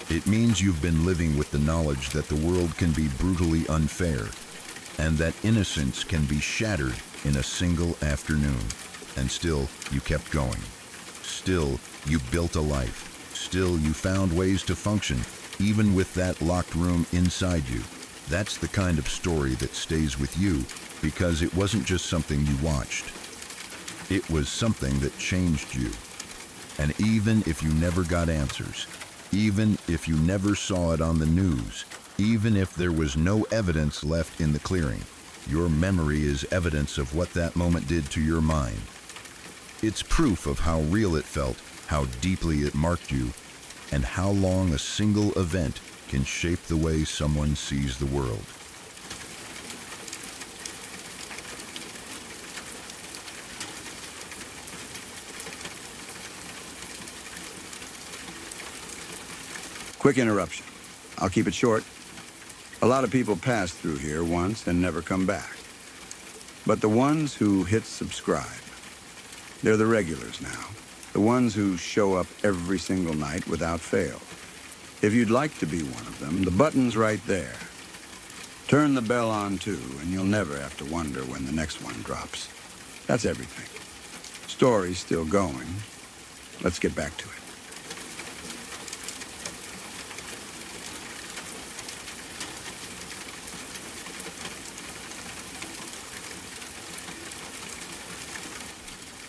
It means you've been living with the knowledge that the world can be brutally unfair, and that innocence can be shattered in a single afternoon. And still, you kept going. Still, you built a life. Still, you found ways to function, even with that locked room inside you. That's the kind of story that stays with you, because it wasn't just something you watched. It was something that changed you. And even if you never got answers, even if you never saw it on the news, even if there was no evidence left in the clearing, your memory is evidence of what that moment did to your mind. It's proof of how real it felt, how deeply it marked you, and how long a single event can shape the way someone sees the world. Quick interruption. I'll keep it short. A lot of people pass through here once and never come back. But the ones who hit subscribe, they're the regulars now. The ones who show up every single night without fail. If you'd like to be one of them, the button's right there. Turn the bell on too, and you'll never have to wonder when the next one drops. That's everything. Story's still going. Let's get back to it.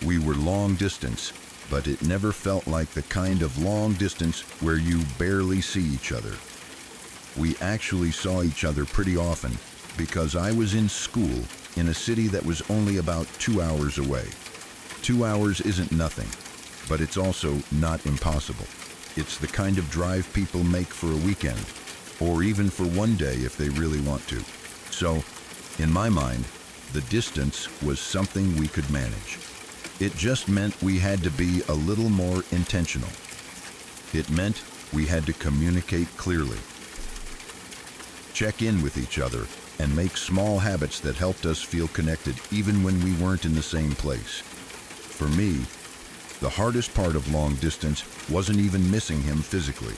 We were long distance, but it never felt like the kind of long distance where you barely see each other. We actually saw each other pretty often because I was in school in a city that was only about 2 hours away. 2 hours isn't nothing, but it's also not impossible. It's the kind of drive people make for a weekend, or even for one day if they really want to. So, in my mind, the distance was something we could manage. It just meant we had to be a little more intentional. It meant we had to communicate clearly, check in with each other, and make small habits that helped us feel connected even when we weren't in the same place. For me, the hardest part of long distance wasn't even missing him physically.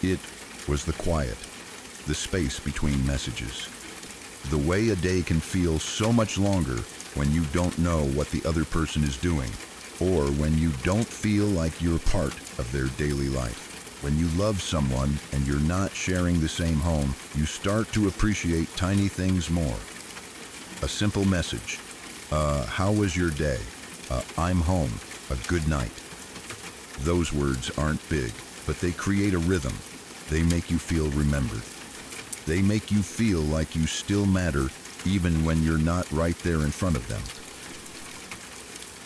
It was the quiet, the space between messages. The way a day can feel so much longer when you don't know what the other person is doing, or when you don't feel like you're part of their daily life. When you love someone and you're not sharing the same home, you start to appreciate tiny things more. A simple message, how was your day? I'm home, a good night. Those words aren't big, but they create a rhythm. They make you feel remembered. They make you feel like you still matter even when you're not right there in front of them.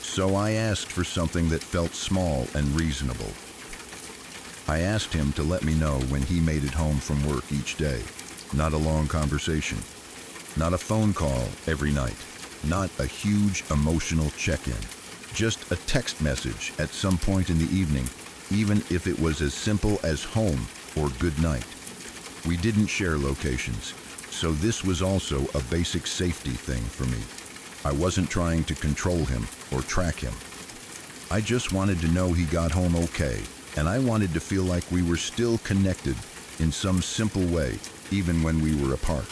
So I asked for something that felt small and reasonable. I asked him to let me know when he made it home from work each day. Not a long conversation. Not a phone call every night. Not a huge emotional check-in. Just a text message at some point in the evening, even if it was as simple as home or good night. We didn't share locations, so this was also a basic safety thing for me. I wasn't trying to control him or track him. I just wanted to know he got home okay, and I wanted to feel like we were still connected in some simple way, even when we were apart.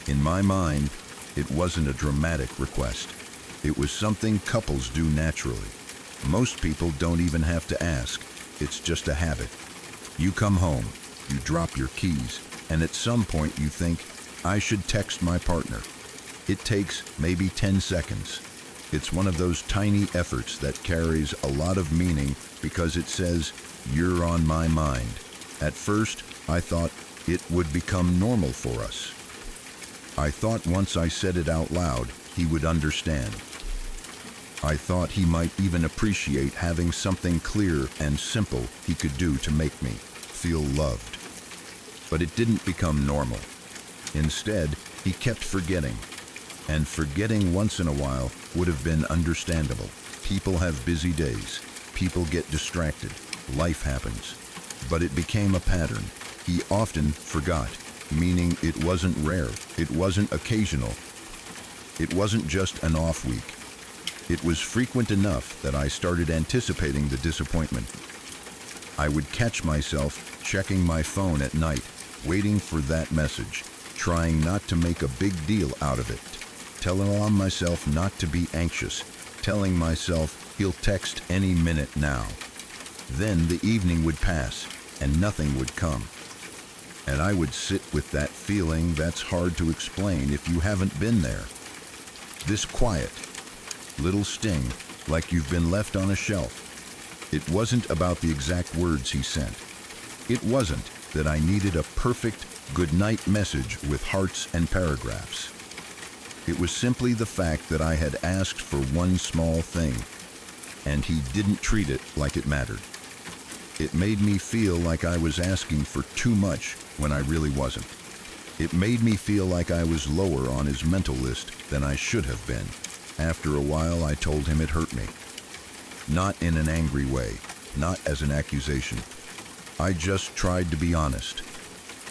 In my mind, it wasn't a dramatic request. It was something couples do naturally. Most people don't even have to ask. It's just a habit. You come home, you drop your keys, and at some point you think, I should text my partner. It takes maybe 10 seconds. It's one of those tiny efforts that carries a lot of meaning because it says, you're on my mind. At first, I thought it would become normal for us. I thought once I said it out loud, he would understand. I thought he might even appreciate having something clear and simple he could do to make me feel loved. But it didn't become normal. Instead, he kept forgetting. And forgetting once in a while would have been understandable. People have busy days. People get distracted. Life happens. But it became a pattern. He often forgot, meaning it wasn't rare. It wasn't occasional. It wasn't just an off week. It was frequent enough that I started anticipating the disappointment. I would catch myself checking my phone at night, waiting for that message, trying not to make a big deal out of it, telling myself not to be anxious, telling myself he'll text any minute now. Then the evening would pass and nothing would come. And I would sit with that feeling that's hard to explain if you haven't been there. This quiet, little sting, like you've been left on a shelf. It wasn't about the exact words he sent. It wasn't that I needed a perfect goodnight message with hearts and paragraphs. It was simply the fact that I had asked for one small thing, and he didn't treat it like it mattered. It made me feel like I was asking for too much when I really wasn't. It made me feel like I was lower on his mental list than I should have been. After a while, I told him it hurt me. Not in an angry way, not as an accusation. I just tried to be honest.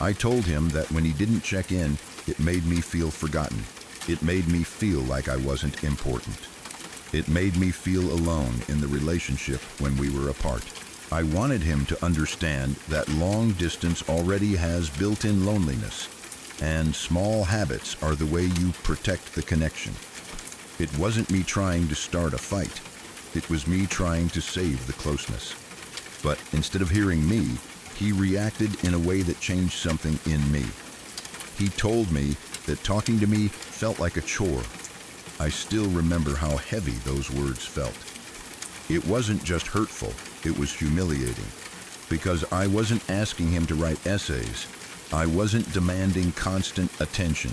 I told him that when he didn't check in, it made me feel forgotten. It made me feel like I wasn't important. It made me feel alone in the relationship when we were apart. I wanted him to understand that long distance already has built-in loneliness, and small habits are the way you protect the connection. It wasn't me trying to start a fight. It was me trying to save the closeness. But instead of hearing me, he reacted in a way that changed something in me. He told me that talking to me felt like a chore. I still remember how heavy those words felt. It wasn't just hurtful, it was humiliating. Because I wasn't asking him to write essays. I wasn't demanding constant attention.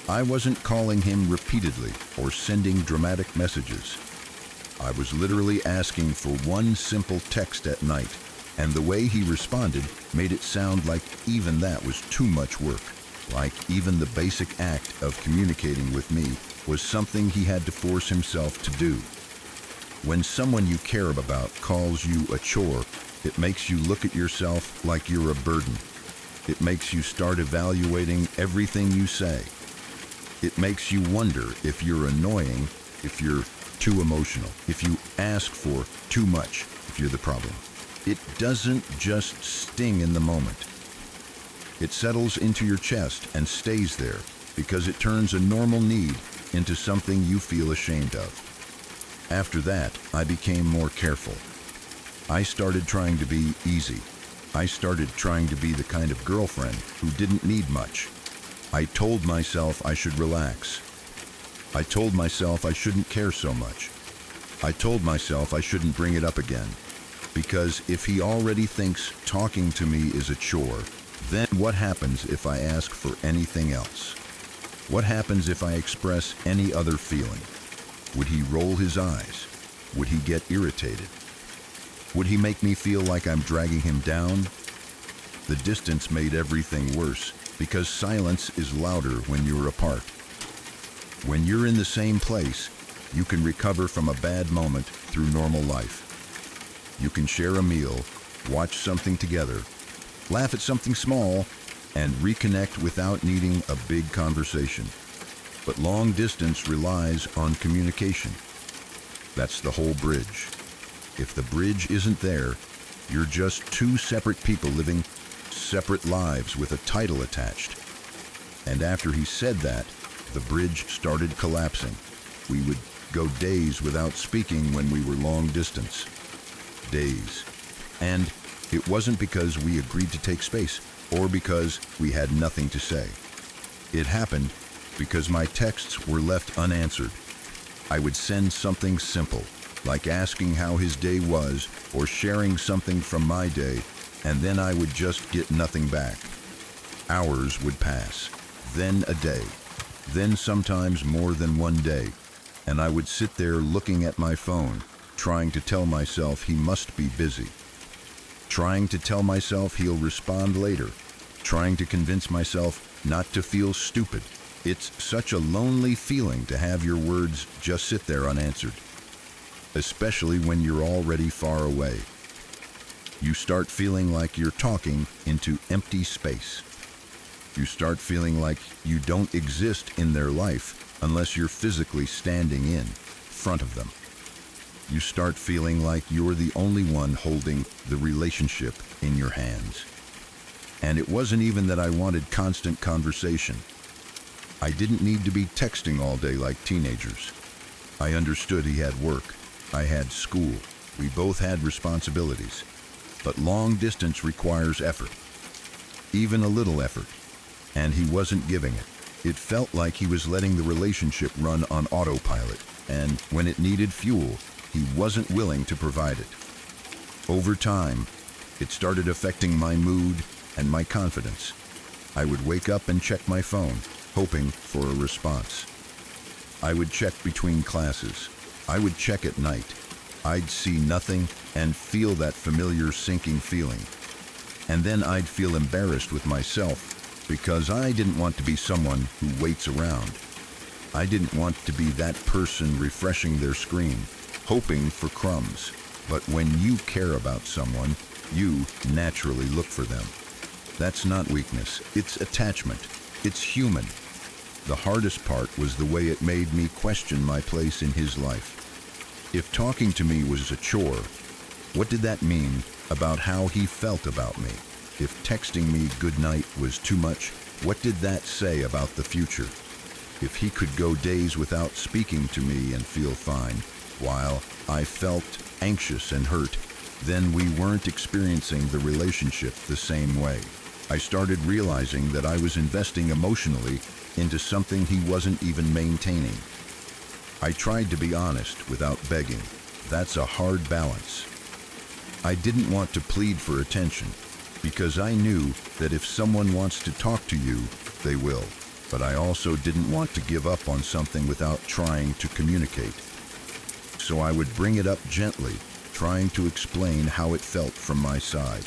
I wasn't calling him repeatedly or sending dramatic messages. I was literally asking for one simple text at night, and the way he responded made it sound like even that was too much work. Like even the basic act of communicating with me was something he had to force himself to do. When someone you care about calls you a chore, it makes you look at yourself like you're a burden. It makes you start evaluating everything you say. It makes you wonder if you're annoying, if you're too emotional, if you ask for too much, if you're the problem. It doesn't just sting in the moment. It settles into your chest and stays there because it turns a normal need into something you feel ashamed of. After that, I became more careful. I started trying to be easy. I started trying to be the kind of girlfriend who didn't need much. I told myself I should relax. I told myself I shouldn't care so much. I told myself I shouldn't bring it up again. Because if he already thinks talking to me is a chore, then what happens if I ask for anything else? What happens if I express any other feeling? Would he roll his eyes? Would he get irritated? Would he make me feel like I'm dragging him down? The distance made everything worse because silence is louder when you're apart. When you're in the same place, you can recover from a bad moment through normal life. You can share a meal, watch something together, laugh at something small, and reconnect without needing a big conversation. But long distance relies on communication. That's the whole bridge. If the bridge isn't there, you're just two separate people living separate lives with a title attached. And after he said that, the bridge started collapsing. We would go days without speaking when we were long distance. Days. And it wasn't because we agreed to take space or because we had nothing to say. It happened because my texts were left unanswered. I would send something simple, like asking how his day was or sharing something from my day, and then I would just get nothing back. Hours would pass, then a day, then sometimes more than one day, and I would sit there looking at my phone, trying to tell myself he must be busy, trying to tell myself he'll respond later, trying to convince myself not to feel stupid. It's such a lonely feeling to have your words just sit there unanswered, especially when you're already far away. You start feeling like you're talking into empty space. You start feeling like you don't exist in their life unless you're physically standing in front of them. You start feeling like you're the only one holding the relationship in your hands. And it wasn't even that I wanted constant conversation. I didn't need to be texting all day like teenagers. I understood he had work. I had school. We both had responsibilities. But long distance requires effort. Even a little effort. And he wasn't giving it. It felt like he was letting the relationship run on autopilot. And when it needed fuel, he wasn't willing to provide it. Over time, it started affecting my mood and my confidence. I would wake up and check my phone, hoping for a response. I would check between classes. I would check at night. I'd see nothing and feel that familiar sinking feeling. And then I'd feel embarrassed with myself because I didn't want to be someone who waits around. I didn't want to be that person refreshing their screen, hoping for crumbs. But when you care about someone, you naturally look for them. That's not weakness, it's attachment. It's human. The hardest part was the way it made me question my place in his life. If talking to me was a chore, what did that mean about how he felt about me? If texting me goodnight was too much, what did that say about the future? If he could go days without speaking to me and feel fine, while I felt anxious and hurt, then we weren't experiencing the relationship the same way. I started realizing that I was investing emotionally into something he wasn't even maintaining. I tried to be honest without begging. That's a hard balance. I didn't want to plead for attention because I knew that if someone wants to talk to you, they will. But I also didn't want to give up on something without trying to communicate. So I would bring it up gently, trying to explain how it felt from my side.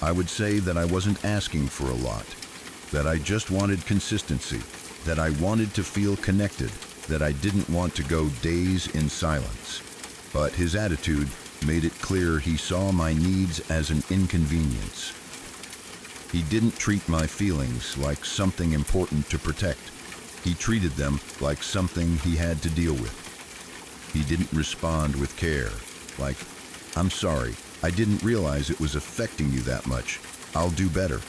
I would say that I wasn't asking for a lot, that I just wanted consistency, that I wanted to feel connected, that I didn't want to go days in silence. But his attitude made it clear he saw my needs as an inconvenience. He didn't treat my feelings like something important to protect. He treated them like something he had to deal with. He didn't respond with care, like, "I'm sorry, I didn't realize it was affecting you that much. I'll do better."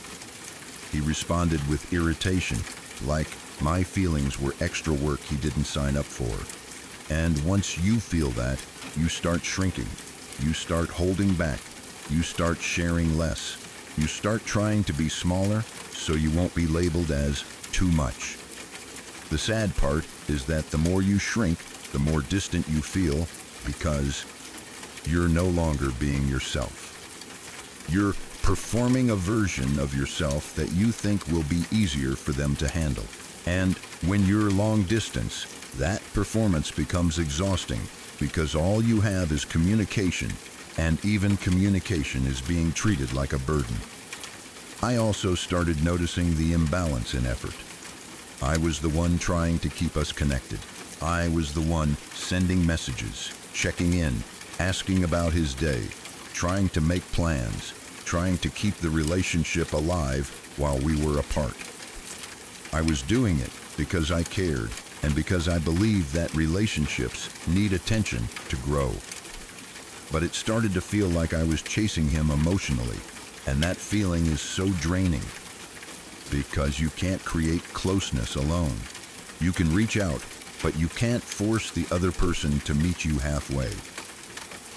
He responded with irritation, like my feelings were extra work he didn't sign up for. And once you feel that, you start shrinking. You start holding back. You start sharing less. You start trying to be smaller so you won't be labeled as too much. The sad part is that the more you shrink, the more distant you feel because you're no longer being yourself. You're performing a version of yourself that you think will be easier for them to handle. And when you're long distance, that performance becomes exhausting because all you have is communication, and even communication is being treated like a burden. I also started noticing the imbalance in effort. I was the one trying to keep us connected. I was the one sending messages, checking in, asking about his day, trying to make plans, trying to keep the relationship alive while we were apart. I was doing it because I cared and because I believed that relationships need attention to grow. But it started to feel like I was chasing him emotionally, And that feeling is so draining because you can't create closeness alone. You can reach out, but you can't force the other person to meet you halfway.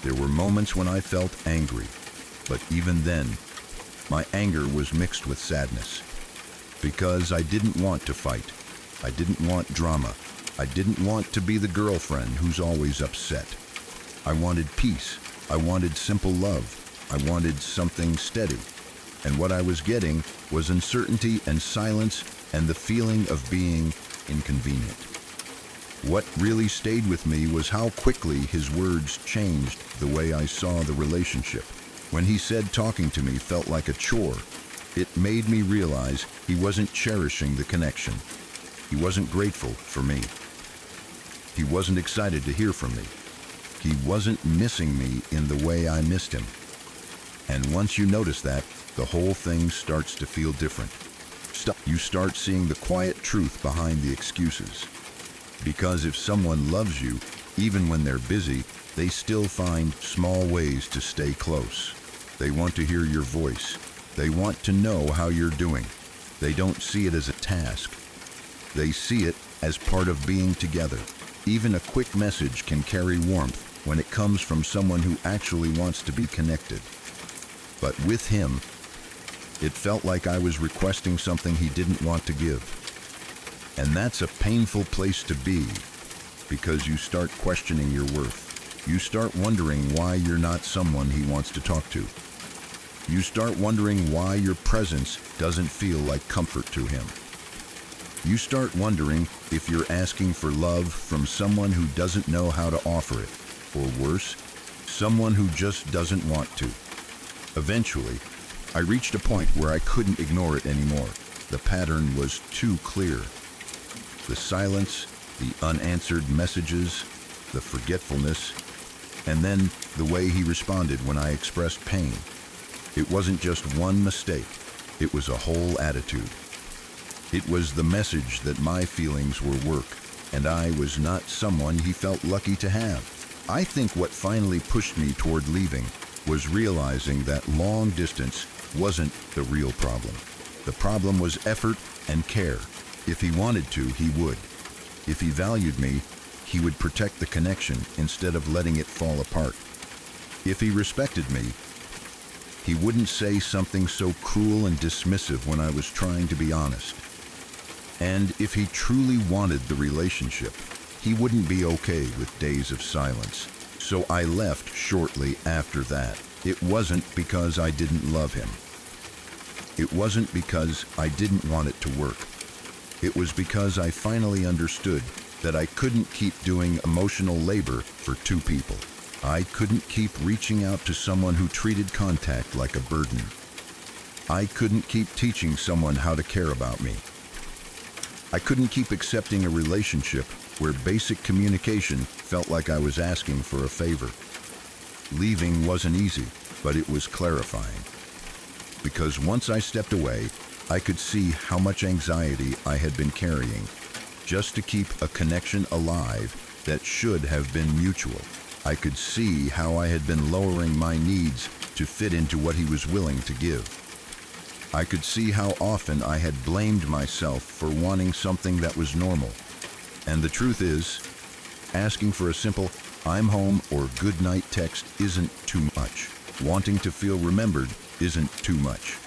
There were moments when I felt angry, but even then, my anger was mixed with sadness. Because I didn't want to fight. I didn't want drama. I didn't want to be the girlfriend who's always upset. I wanted peace. I wanted simple love. I wanted something steady. And what I was getting was uncertainty and silence and the feeling of being inconvenient. What really stayed with me was how quickly his words changed the way I saw the relationship. When he said talking to me felt like a chore, it made me realize he wasn't cherishing the connection. He wasn't grateful for me. He wasn't excited to hear from me. He wasn't missing me in the way I missed him. And once you notice that, the whole thing starts to feel different. You start seeing the quiet truth behind the excuses. Because if someone loves you, even when they're busy, they still find small ways to stay close. They want to hear your voice. They want to know how you're doing. They don't see it as a task. They see it as part of being together. Even a quick message can carry warmth when it comes from someone who actually wants to be connected. But with him, it felt like I was requesting something he didn't want to give. And that's a painful place to be, because you start questioning your worth. You start wondering why you're not someone he wants to talk to. You start wondering why your presence doesn't feel like comfort to him. You start wondering if you're asking for love from someone who doesn't know how to offer it, or worse, someone who just doesn't want to. Eventually, I reached a point where I couldn't ignore it anymore. The pattern was too clear. The silence, the unanswered messages, the forgetfulness, and then the way he responded when I expressed pain. It wasn't just one mistake, it was a whole attitude. It was the message that my feelings were work, and I was not someone he felt lucky to have. I think what finally pushed me toward leaving was realizing that long distance wasn't the real problem. The problem was effort and care. If he wanted to, he would. If he valued me, he would protect the connection instead of letting it fall apart. If he respected me, he wouldn't say something so cruel and dismissive when I was trying to be honest. And if he truly wanted the relationship, he wouldn't be okay with days of silence. So I left shortly after that. It wasn't because I didn't love him. It wasn't because I didn't want it to work. It was because I finally understood that I couldn't keep doing emotional labor for two people. I couldn't keep reaching out to someone who treated contact like a burden. I couldn't keep teaching someone how to care about me. I couldn't keep accepting a relationship where basic communication felt like I was asking for a favor. Leaving wasn't easy, but it was clarifying. Because once I stepped away, I could see how much anxiety I had been carrying just to keep a connection alive that should have been mutual. I could see how I had been lowering my needs to fit into what he was willing to give. I could see how often I had blamed myself for wanting something that was normal. And the truth is, asking for a simple "I'm home" or "good night" text isn't too much. Wanting to feel remembered isn't too much.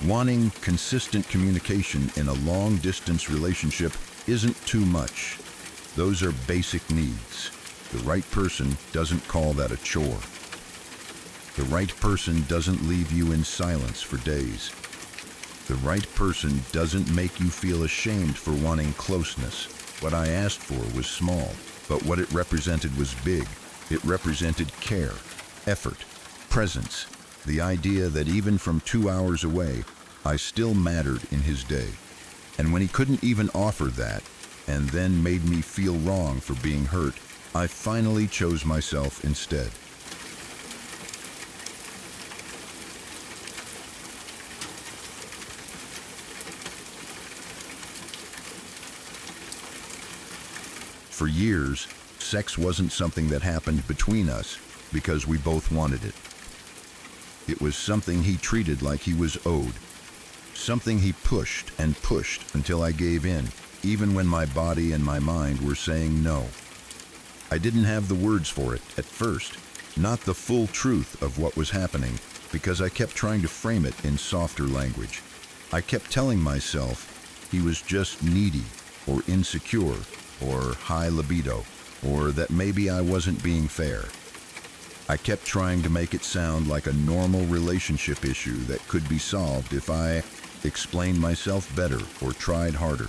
Wanting consistent communication in a long-distance relationship isn't too much. Those are basic needs. The right person doesn't call that a chore. The right person doesn't leave you in silence for days. The right person doesn't make you feel ashamed for wanting closeness. What I asked for was small, but what it represented was big. It represented care, effort, presence, the idea that even from 2 hours away, I still mattered in his day. And when he couldn't even offer that, and then made me feel wrong for being hurt, I finally chose myself instead. For years, sex wasn't something that happened between us because we both wanted it. It was something he treated like he was owed. Something he pushed and pushed until I gave in, even when my body and my mind were saying no. I didn't have the words for it at first, not the full truth of what was happening, because I kept trying to frame it in softer language. I kept telling myself he was just needy or insecure or high libido, or that maybe I wasn't being fair. I kept trying to make it sound like a normal relationship issue that could be solved if I explained myself better or tried harder.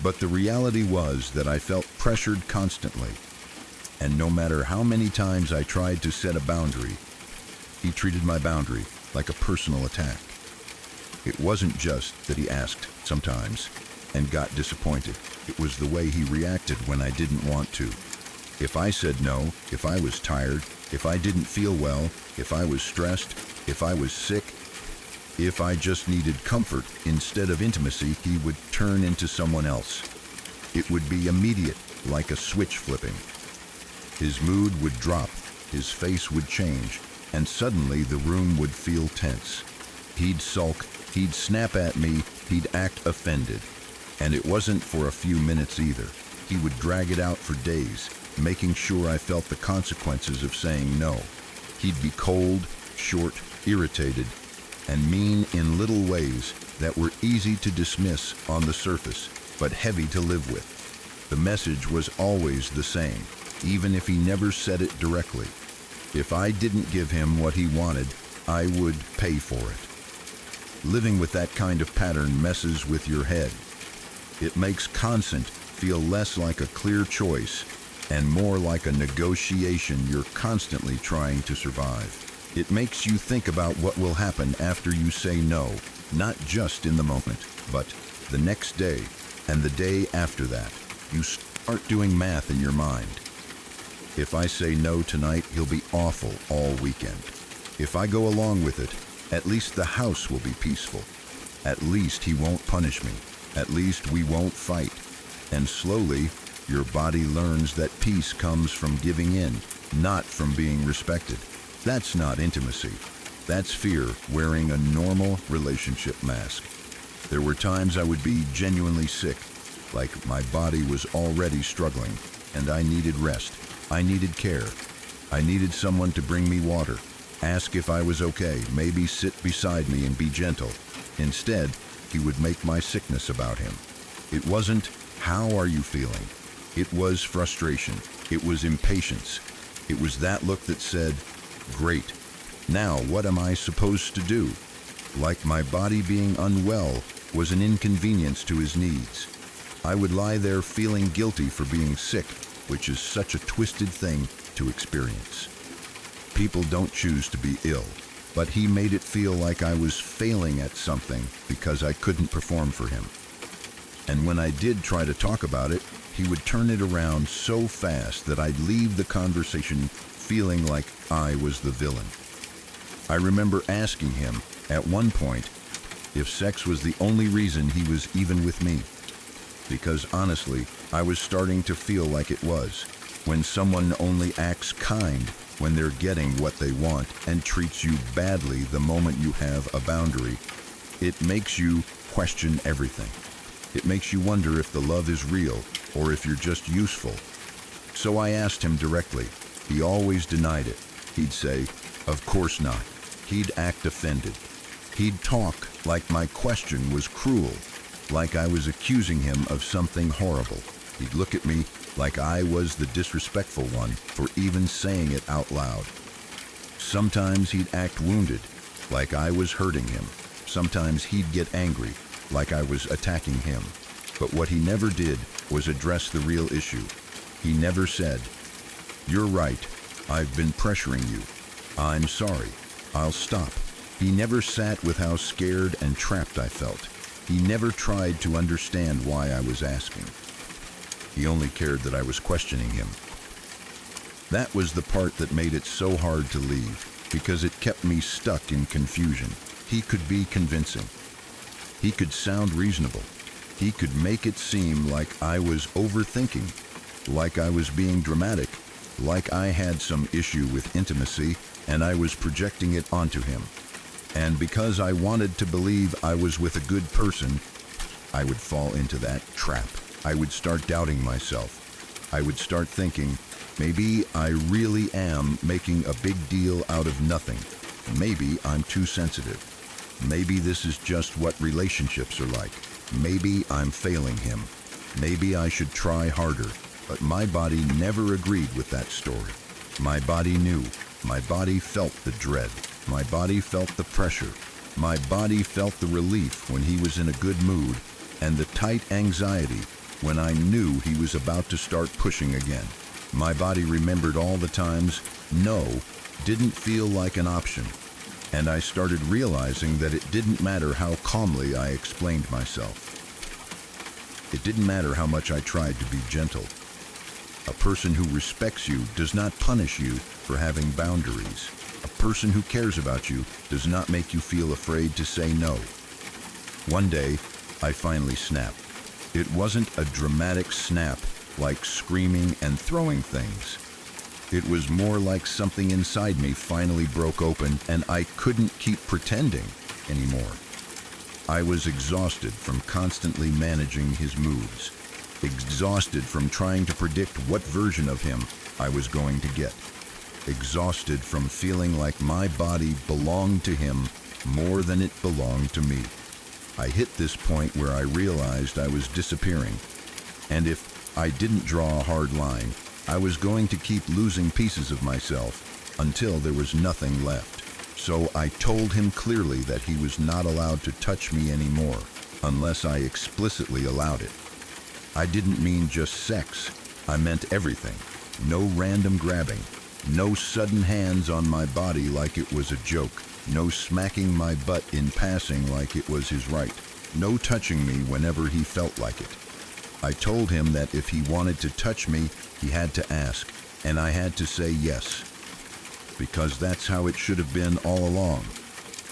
But the reality was that I felt pressured constantly, and no matter how many times I tried to set a boundary, he treated my boundary like a personal attack. It wasn't just that he asked sometimes and got disappointed. It was the way he reacted when I didn't want to. If I said no, if I was tired, if I didn't feel well, if I was stressed, if I was sick, if I just needed comfort instead of intimacy, he would turn into someone else. It would be immediate, like a switch flipping. His mood would drop, his face would change, and suddenly the room would feel tense. He'd sulk, he'd snap at me, he'd act offended. And it wasn't for a few minutes either. He would drag it out for days, making sure I felt the consequences of saying no. He'd be cold, short, irritated, and mean in little ways that were easy to dismiss on the surface, but heavy to live with. The message was always the same, even if he never said it directly. If I didn't give him what he wanted, I would pay for it. Living with that kind of pattern messes with your head. It makes consent feel less like a clear choice and more like a negotiation you're constantly trying to survive. It makes you think about what will happen after you say no, not just in the moment, but the next day and the day after that. You start doing math in your mind. If I say no tonight, he'll be awful all weekend. If I go along with it, at least the house will be peaceful. At least he won't punish me. At least we won't fight. And slowly, your body learns that peace comes from giving in, not from being respected. That's not intimacy. That's fear wearing a normal relationship mask. There were times I would be genuinely sick, like my body was already struggling, and I needed rest. I needed care. I needed someone to bring me water, ask if I was okay, maybe sit beside me and be gentle. Instead, he would make my sickness about him. It wasn't, "How are you feeling?" It was frustration. It was impatience. It was that look that said, "Great. Now what am I supposed to do?" Like my body being unwell was an inconvenience to his needs. I would lie there feeling guilty for being sick, which is such a twisted thing to experience. People don't choose to be ill, but he made it feel like I was failing at something because I couldn't perform for him. And when I did try to talk about it, he would turn it around so fast that I'd leave the conversation feeling like I was the villain. I remember asking him, at one point, if sex was the only reason he was even with me. Because honestly, I was starting to feel like it was. When someone only acts kind when they're getting what they want and treats you badly the moment you have a boundary, it makes you question everything. It makes you wonder if the love is real or if you're just useful. So I asked him directly. He always denied it. He'd say, "Of course not." He'd act offended. He'd talk like my question was cruel, like I was accusing him of something horrible. He'd look at me like I was the disrespectful one for even saying it out loud. Sometimes he'd act wounded, like I was hurting him. Sometimes he'd get angry, like I was attacking him. But what he never did was address the real issue. He never said, "You're right, I've been pressuring you. I'm sorry, I'll stop." He never sat with how scared and trapped I felt. He never tried to understand why I was asking. He only cared that I was questioning him. That was the part that made it so hard to leave, because it kept me stuck in confusion. He could be convincing. He could sound reasonable. He could make it seem like I was overthinking, like I was being dramatic, like I had some issue with intimacy and I was projecting it onto him. And because I wanted to believe I was with a good person, I would fall into that trap. I would start doubting myself. I would start thinking, maybe I really am making a big deal out of nothing. Maybe I'm too sensitive. Maybe this is just what relationships are like. Maybe I'm failing him. Maybe I should try harder. But my body never agreed with that story. My body knew. My body felt the dread. My body felt the pressure. My body felt the relief when he was in a good mood, and the tight anxiety when I knew he was about to start pushing again. My body remembered all the times no didn't feel like an option, and I started realizing that it didn't matter how calmly I explained myself. It didn't matter how much I tried to be gentle. A person who respects you does not punish you for having boundaries. A person who cares about you does not make you feel afraid to say no. One day, I finally snapped. It wasn't a dramatic snap like screaming and throwing things. It was more like something inside me finally broke open and I couldn't keep pretending anymore. I was exhausted from constantly managing his moods, exhausted from trying to predict what version of him I was going to get, exhausted from feeling like my body belonged to him more than it belonged to me. I hit this point where I realized I was disappearing, and if I didn't draw a hard line, I was going to keep losing pieces of myself until there was nothing left. So I told him clearly that he was not allowed to touch me anymore unless I explicitly allowed it. I didn't mean just sex, I meant everything. No random grabbing, no sudden hands on my body like it was a joke, no smacking my butt in passing like it was his right, no touching me whenever he felt like it. I told him that if he wanted to touch me, he had to ask, and I had to say yes. Because that's how it should have been all along.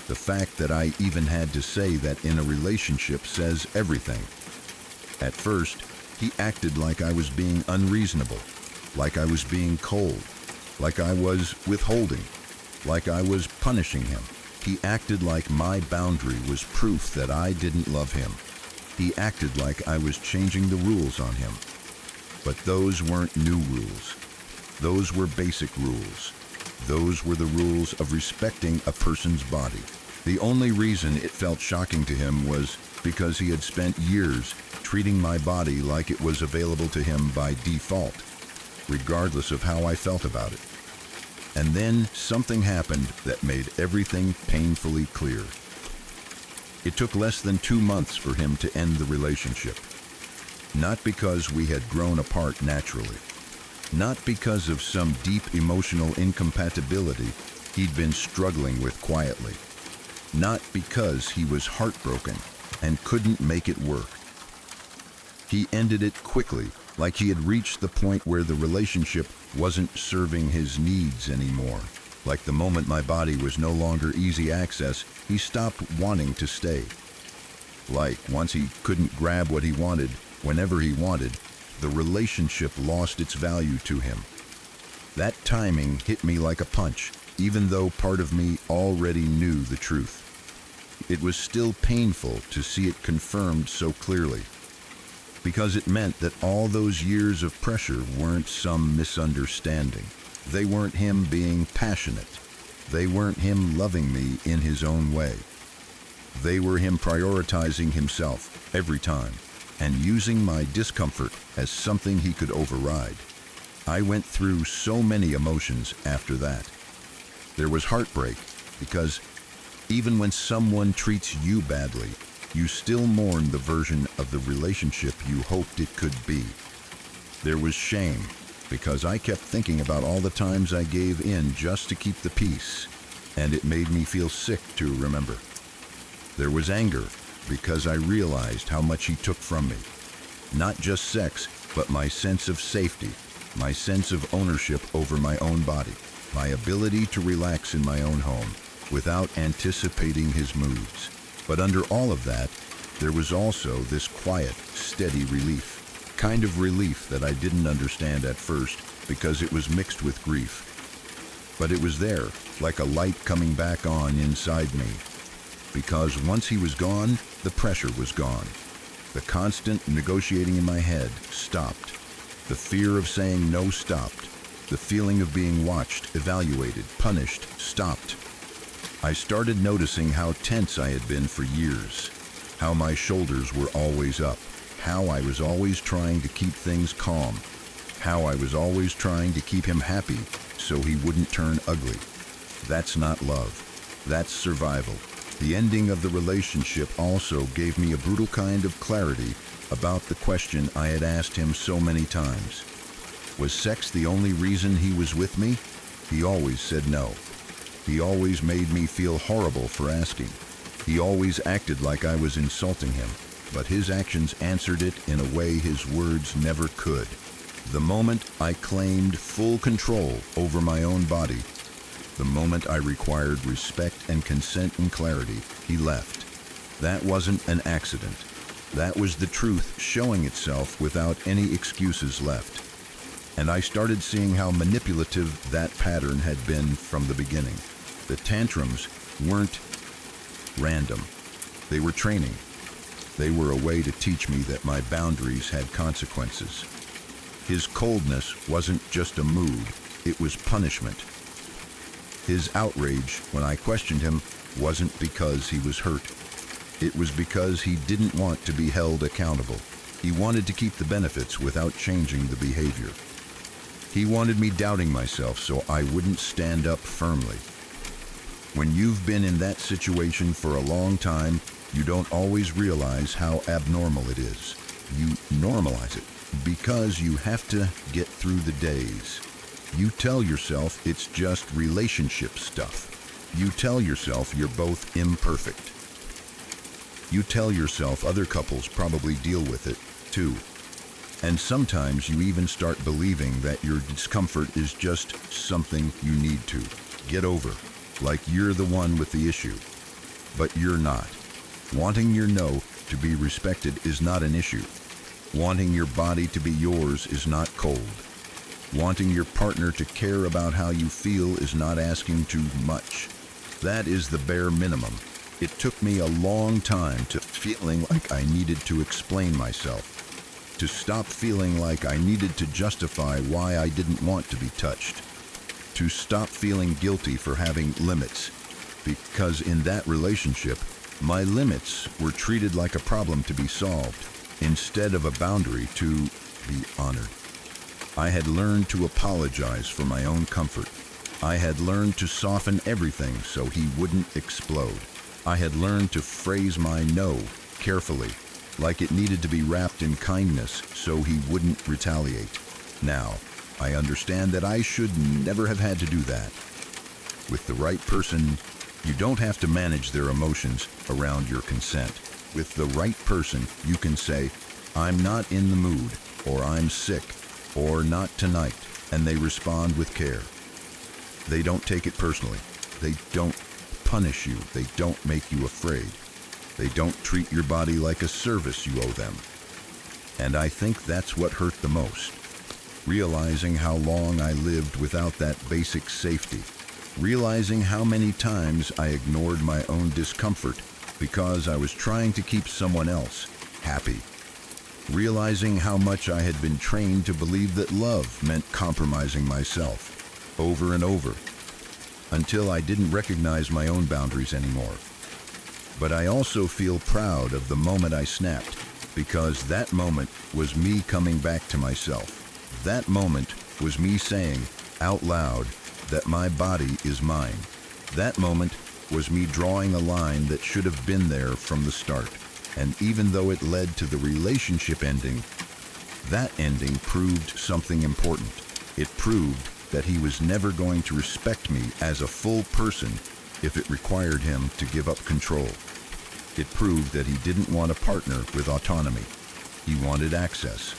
The fact that I even had to say that in a relationship says everything. At first, he acted like I was being unreasonable, like I was being cold, like I was withholding, like I was punishing him. He acted like my boundary was proof that I didn't love him. He acted like I was changing the rules on him. But those weren't new rules. Those were basic rules. Those were the rules of respecting a person's body. The only reason it felt shocking to him was because he had spent years treating my body like it was available to him by default, regardless of how I felt about it. And then something happened that made everything painfully clear. It took less than 2 months for him to end the relationship. Not because we had grown apart naturally. Not because of some deep emotional incompatibility he'd been struggling with quietly. Not because he was heartbroken and couldn't make it work. He ended it quickly, like he had reached the point where the relationship wasn't serving his needs anymore. Like the moment my body was no longer easy access, he stopped wanting to stay. Like once he couldn't grab what he wanted, whenever he wanted, the relationship lost its value to him. That timing hit me like a punch, even though part of me already knew the truth. It was still painful to see it confirmed so clearly, because it meant that all those years of pressure weren't some misunderstanding. They weren't him being passionate. They weren't him loving me in his own way. They were him prioritizing himself every time and using my discomfort as something he could override. I went through so many emotions after that. There was heartbreak because even when someone treats you badly, you still mourn the version of the relationship you hoped it could be. There was shame because I kept thinking about all the times I gave in just to keep the peace, and it made me feel sick to remember. There was anger because I realized how much he took from me. Not just sex, but my sense of safety, my sense of ownership over my own body, my ability to relax in my own home without anticipating his moods. But under all of that, there was also this quiet, steady relief. Kind of relief that I didn't understand at first, because it was mixed with grief. But it was there, like a light coming back on inside me. Because once he was gone, the pressure was gone. The constant negotiating in my head stopped. The fear of saying no stopped. The feeling of being watched, evaluated, punished stopped. I started noticing how tense I had been for years, how my shoulders were always up, how I was always trying to keep things calm, how I was always trying to keep him happy so he wouldn't turn ugly. That's not love. That's survival. The ending of the relationship also gave me a brutal kind of clarity about the question I had asked him so many times. Was sex the only reason he was with me? He always said no. He always made me feel horrible for asking. He always acted like I was insulting him, but his actions answered it in a way his words never could. The moment I claimed full control over my own body, the moment I required respect and consent and clarity, he left. That wasn't an accident. That was the truth showing itself without any excuses left. And I started seeing how manipulative that pattern had been from the beginning. The tantrums weren't random. They were training. They were a way to teach me that my boundaries had consequences. His coldness wasn't just a mood, it was punishment. His outrage when I questioned him wasn't because he was hurt. It was because he didn't want to be held accountable. He wanted to keep the benefits without changing the behavior. He wanted me doubting myself so I wouldn't stand up firmly. When you've been in that situation for a long time, you don't always realize how abnormal it is. You normalize it because you have to get through the days. You tell yourself it's just relationship stuff. You tell yourself you're both imperfect. You tell yourself other couples probably deal with it too. And sometimes you even start believing that your discomfort is just something you need to get over, like you're the one with the issue. But you're not. Wanting your no to be respected is not an issue. Wanting your body to be yours is not cold. Wanting your partner to care about how you feel is not asking too much. That is the bare minimum. It took me a long time to feeling like I needed to explain myself, to stop feeling like I needed to justify why I didn't want to be touched, to stop feeling guilty for having limits, because in that relationship, my limits were treated like a problem to be solved, instead of a boundary to be honored. I had learned to apologize for my own comfort. I had learned to soften everything so he wouldn't explode. I had learned to phrase my no carefully, like it needed to be wrapped in kindness so he wouldn't retaliate. Now, I understand that I should never have had to do that. With the right person, you don't have to manage their emotions around your consent. With the right person, you can say, "I'm not in the mood," or "I'm sick," or "not tonight," and they respond with care. They don't take it personally. They don't punish you. They don't make you afraid. They don't treat your body like a service you owe them. And I think that's what hurt the most. Realizing how long I lived without that basic safety. Realizing how many times I ignored my own discomfort because I was trying to keep someone else happy. Realizing how much I had been trained to believe that love meant compromising myself over and over, until I didn't recognize my own boundaries anymore. But I also feel proud of the moment I snapped, because that moment was me coming back to myself. That moment was me saying out loud that my body is mine. That moment was me drawing a line that should have been there from the start. And even though it led to the relationship ending, that ending proved something important. It proved that he was never going to respect me as a full person if it required him to give up control. It proved that he didn't want a partner with autonomy. He wanted access.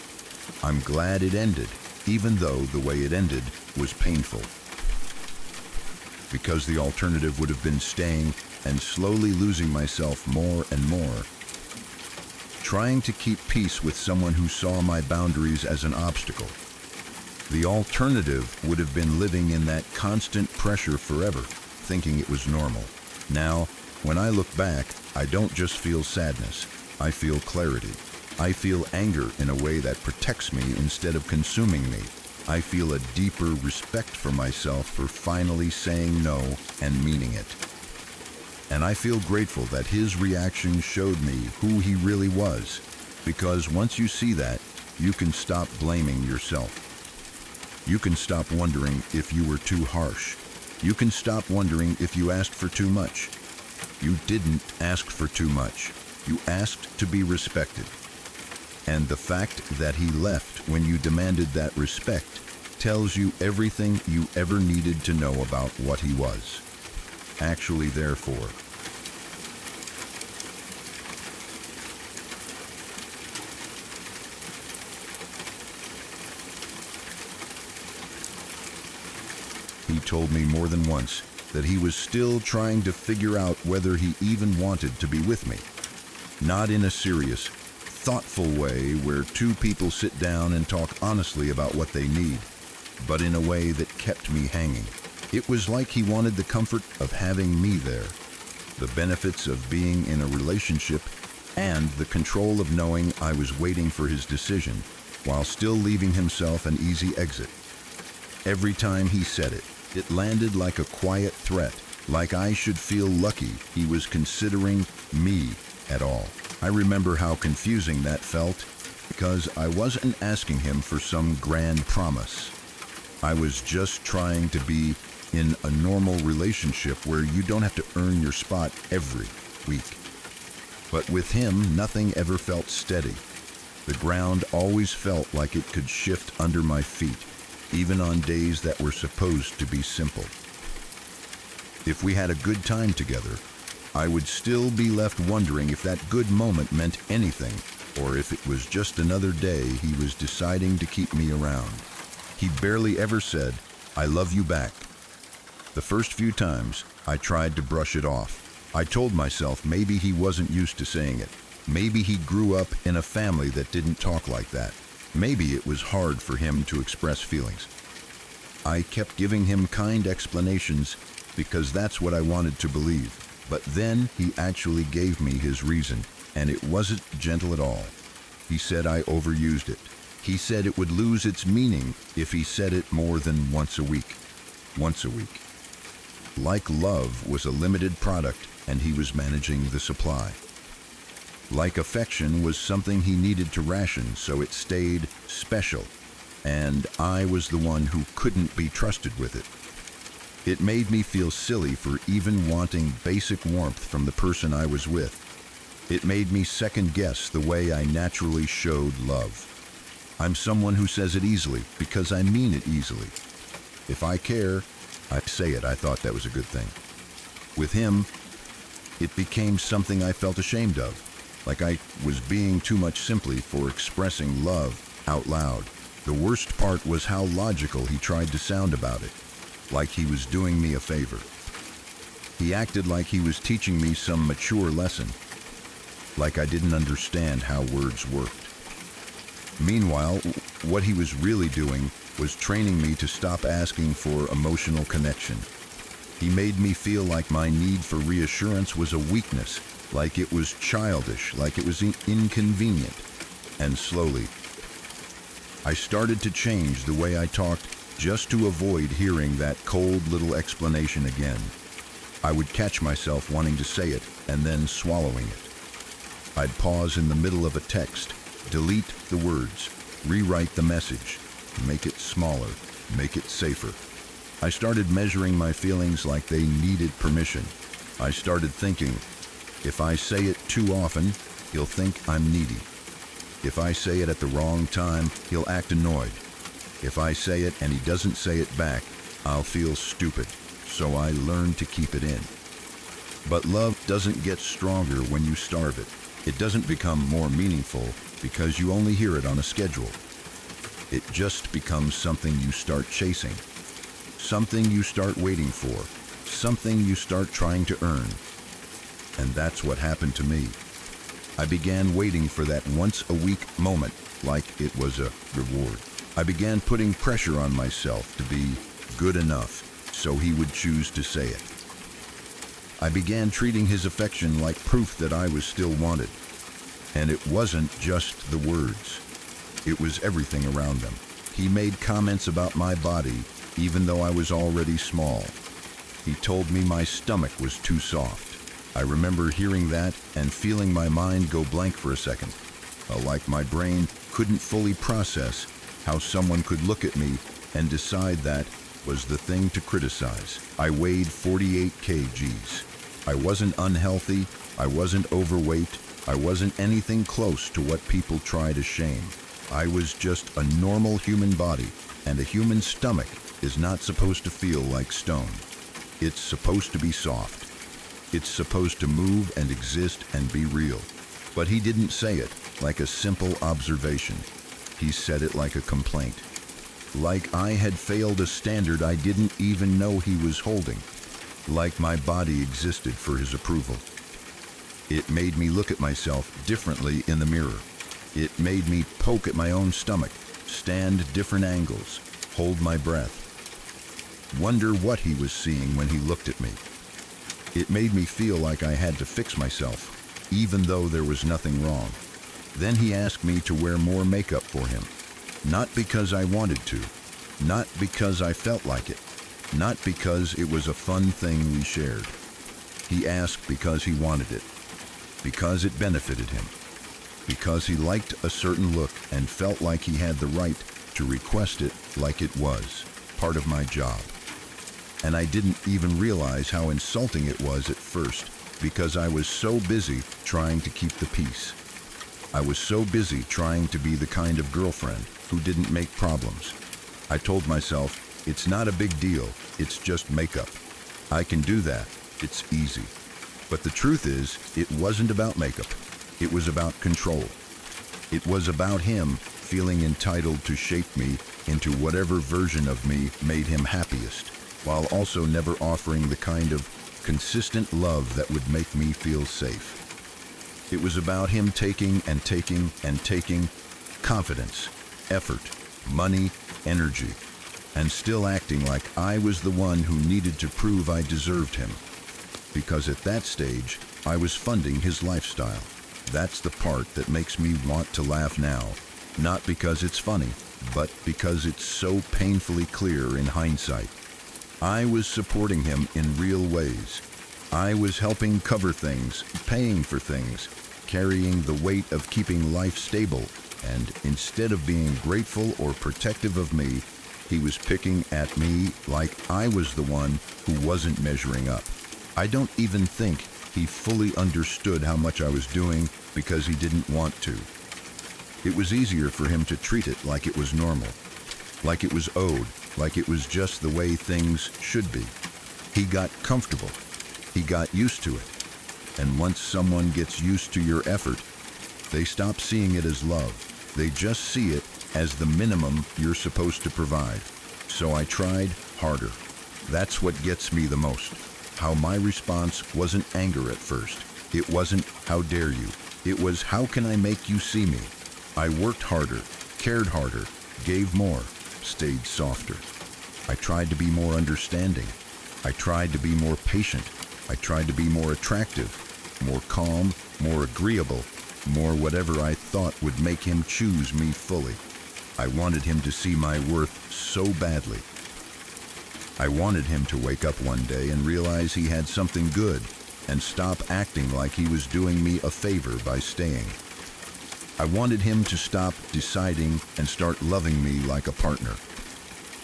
I'm glad it ended, even though the way it ended was painful. Because the alternative would have been staying and slowly losing myself more and more. Trying to keep peace with someone who saw my boundaries as an obstacle. The alternative would have been living in that constant pressure forever, thinking it was normal. Now, when I look back, I don't just feel sadness. I feel clarity. I feel anger in a way that protects me instead of consuming me. I feel a deeper respect for myself for finally saying no and meaning it. And I feel grateful that his reaction showed me who he really was, because once you see that, you can stop blaming yourself. You can stop wondering if you were too harsh. You can stop wondering if you asked for too much. You didn't ask for too much. You asked to be respected. And the fact that he left when you demanded that respect tells you everything you ever needed to know about what he was. Actually, therefore. He told me more than once that he was still trying to figure out whether he even wanted to be with me. Not in a serious, thoughtful way where two people sit down and talk honestly about what they need, but in a way that kept me hanging. It was like he wanted the comfort of having me there, the benefits of being in a relationship, and the control of knowing I was waiting for his decision, while still leaving himself an easy exit. Every time he said it, it landed like a quiet threat, like I should feel lucky he was considering me at all. I remember how confusing that felt, because I wasn't asking him for some grand promise. I was just trying to be in a normal relationship where you don't have to earn your spot every week. But with him, nothing ever felt steady. The ground always felt like it could shift under my feet, even on days that were supposed to be simple. If we had a good time together, I would still be left wondering if that good moment meant anything, or if it was just another day he was deciding to keep me around. He barely ever said, "I love you back." The first few times, I tried to brush it off. I told myself maybe he wasn't used to saying it. Maybe he grew up in a family that didn't talk like that. Maybe it was hard for him to express feelings. I kept giving him kind explanations because that's what I wanted to believe. But then he actually gave me his reason, and it wasn't gentle at all. He said I overused it. He said it would lose its meaning if he said it more than once a week. Once a week. Like love was a limited product, and he was managing the supply. Like affection was something he needed to ration so it stayed special, and I was the one who couldn't be trusted with it. It made me feel silly for even wanting basic warmth from the person I was with. It made me second-guess the way I naturally showed love. I'm someone who says it easily because I mean it easily. If I care, I say it. I thought that was a good thing. With him, it became something I felt ashamed of, like I was being too much simply for expressing love out loud. The worst part was how logical he tried to sound about it, like he was doing me a favor. He acted like he was teaching me some mature lesson, like I didn't understand how words worked. Meanwhile, what he was really doing was training me to stop asking for emotional connection. He made me feel like my need for reassurance was a weakness, like it was childish, like it was inconvenient. And slowly, I started to change the way I talked just to avoid hearing that cold little explanation again. I would catch myself wanting to say it and then swallowing it. I'd pause in the middle of a text, delete the words, rewrite the message, make it smaller, make it safer. I started measuring my feelings like they needed permission. I started thinking, if I say it too often, he'll think I'm needy. If I say it at the wrong time, he'll act annoyed. If I say it and he doesn't say it back, I'll feel stupid. So I learned to keep it in. But love doesn't get stronger when you starve it. It doesn't become more meaningful because you only hear it on a schedule. It just becomes something you start chasing, something you start waiting for, something you start trying to earn. And that's what happened to me. I began waiting for that once-a-week moment like it was a reward. I began putting pressure on myself to be good enough so he would choose to say it. I began treating his affection like proof that I was still wanted. And it wasn't just the words. It was everything around them. He made comments about my body, even though I was already small. He told me my stomach was too soft. I remember hearing that and feeling my mind go blank for a second, like my brain couldn't fully process how someone could look at me and decide that was the thing to criticize. I weighed 48 kgs. I wasn't unhealthy, I wasn't overweight, I wasn't anything close to what people try to shame. I was just a normal human body, and a human stomach is not supposed to feel like stone. It's supposed to be soft. It's supposed to move and exist and be real. But he didn't say it like a simple observation. He said it like a complaint. Like I had failed a standard I didn't even know he was holding. Like my body existed for his approval. It made me look at myself differently in the mirror. It made me poke at my own stomach, stand different angles, hold my breath. Wonder what he was seeing when he looked at me. It made me feel like I had to fix myself, even though there was nothing wrong. Then he asked me to wear more makeup for him. Not because I wanted to, not because I felt like it, not because it was a fun thing we shared. He asked because he wanted it, because it benefited him, because he liked a certain look and felt like he had the right to request it like it was part of my job. And I didn't even realize how insulting it was at first because I was so busy trying to keep the peace. I was so busy trying to be the kind of girlfriend who didn't make problems. I told myself, it's not a big deal, it's just makeup. I can do that, it's easy. But the truth is, it wasn't about makeup. It was about control. It was about him feeling entitled to shape me into whatever version of me made him happiest, while also never offering the kind of consistent love that would make me feel safe. It was about him taking and taking and taking confidence, effort, money, energy, and still acting like I was the one who needed to prove I deserved him. Because at that stage, I was funding his lifestyle. That's the part that makes me want to laugh now, not because it's funny, but because it's so painfully clear in hindsight. I was supporting him in real ways. I was helping cover things, paying for things, carrying the weight of keeping life stable, and instead of being grateful or protective of me, he was picking at me like I was the one who wasn't measuring up. I don't even think he fully understood how much I was doing because he didn't want to. It was easier for him to treat it like it was normal, like it was owed, like it was just the way things should be. He got comfortable. He got used to it. And once someone gets used to your effort, they stop seeing it as love. They just see it as the minimum you're supposed to provide. So I tried harder. That's what gets me the most. How my response wasn't anger at first. It wasn't, how dare you? It was, how can I make you see me? I worked harder, cared harder, gave more, stayed softer. I tried to be more understanding. I tried to be more patient. I tried to be more attractive, more calm, more agreeable, more whatever I thought would make him choose me fully. I wanted him to see my worth so badly. I wanted him to wake up one day and realize he had something good and stop acting like he was doing me a favor by staying. I wanted him to stop deciding and start loving me like a partner.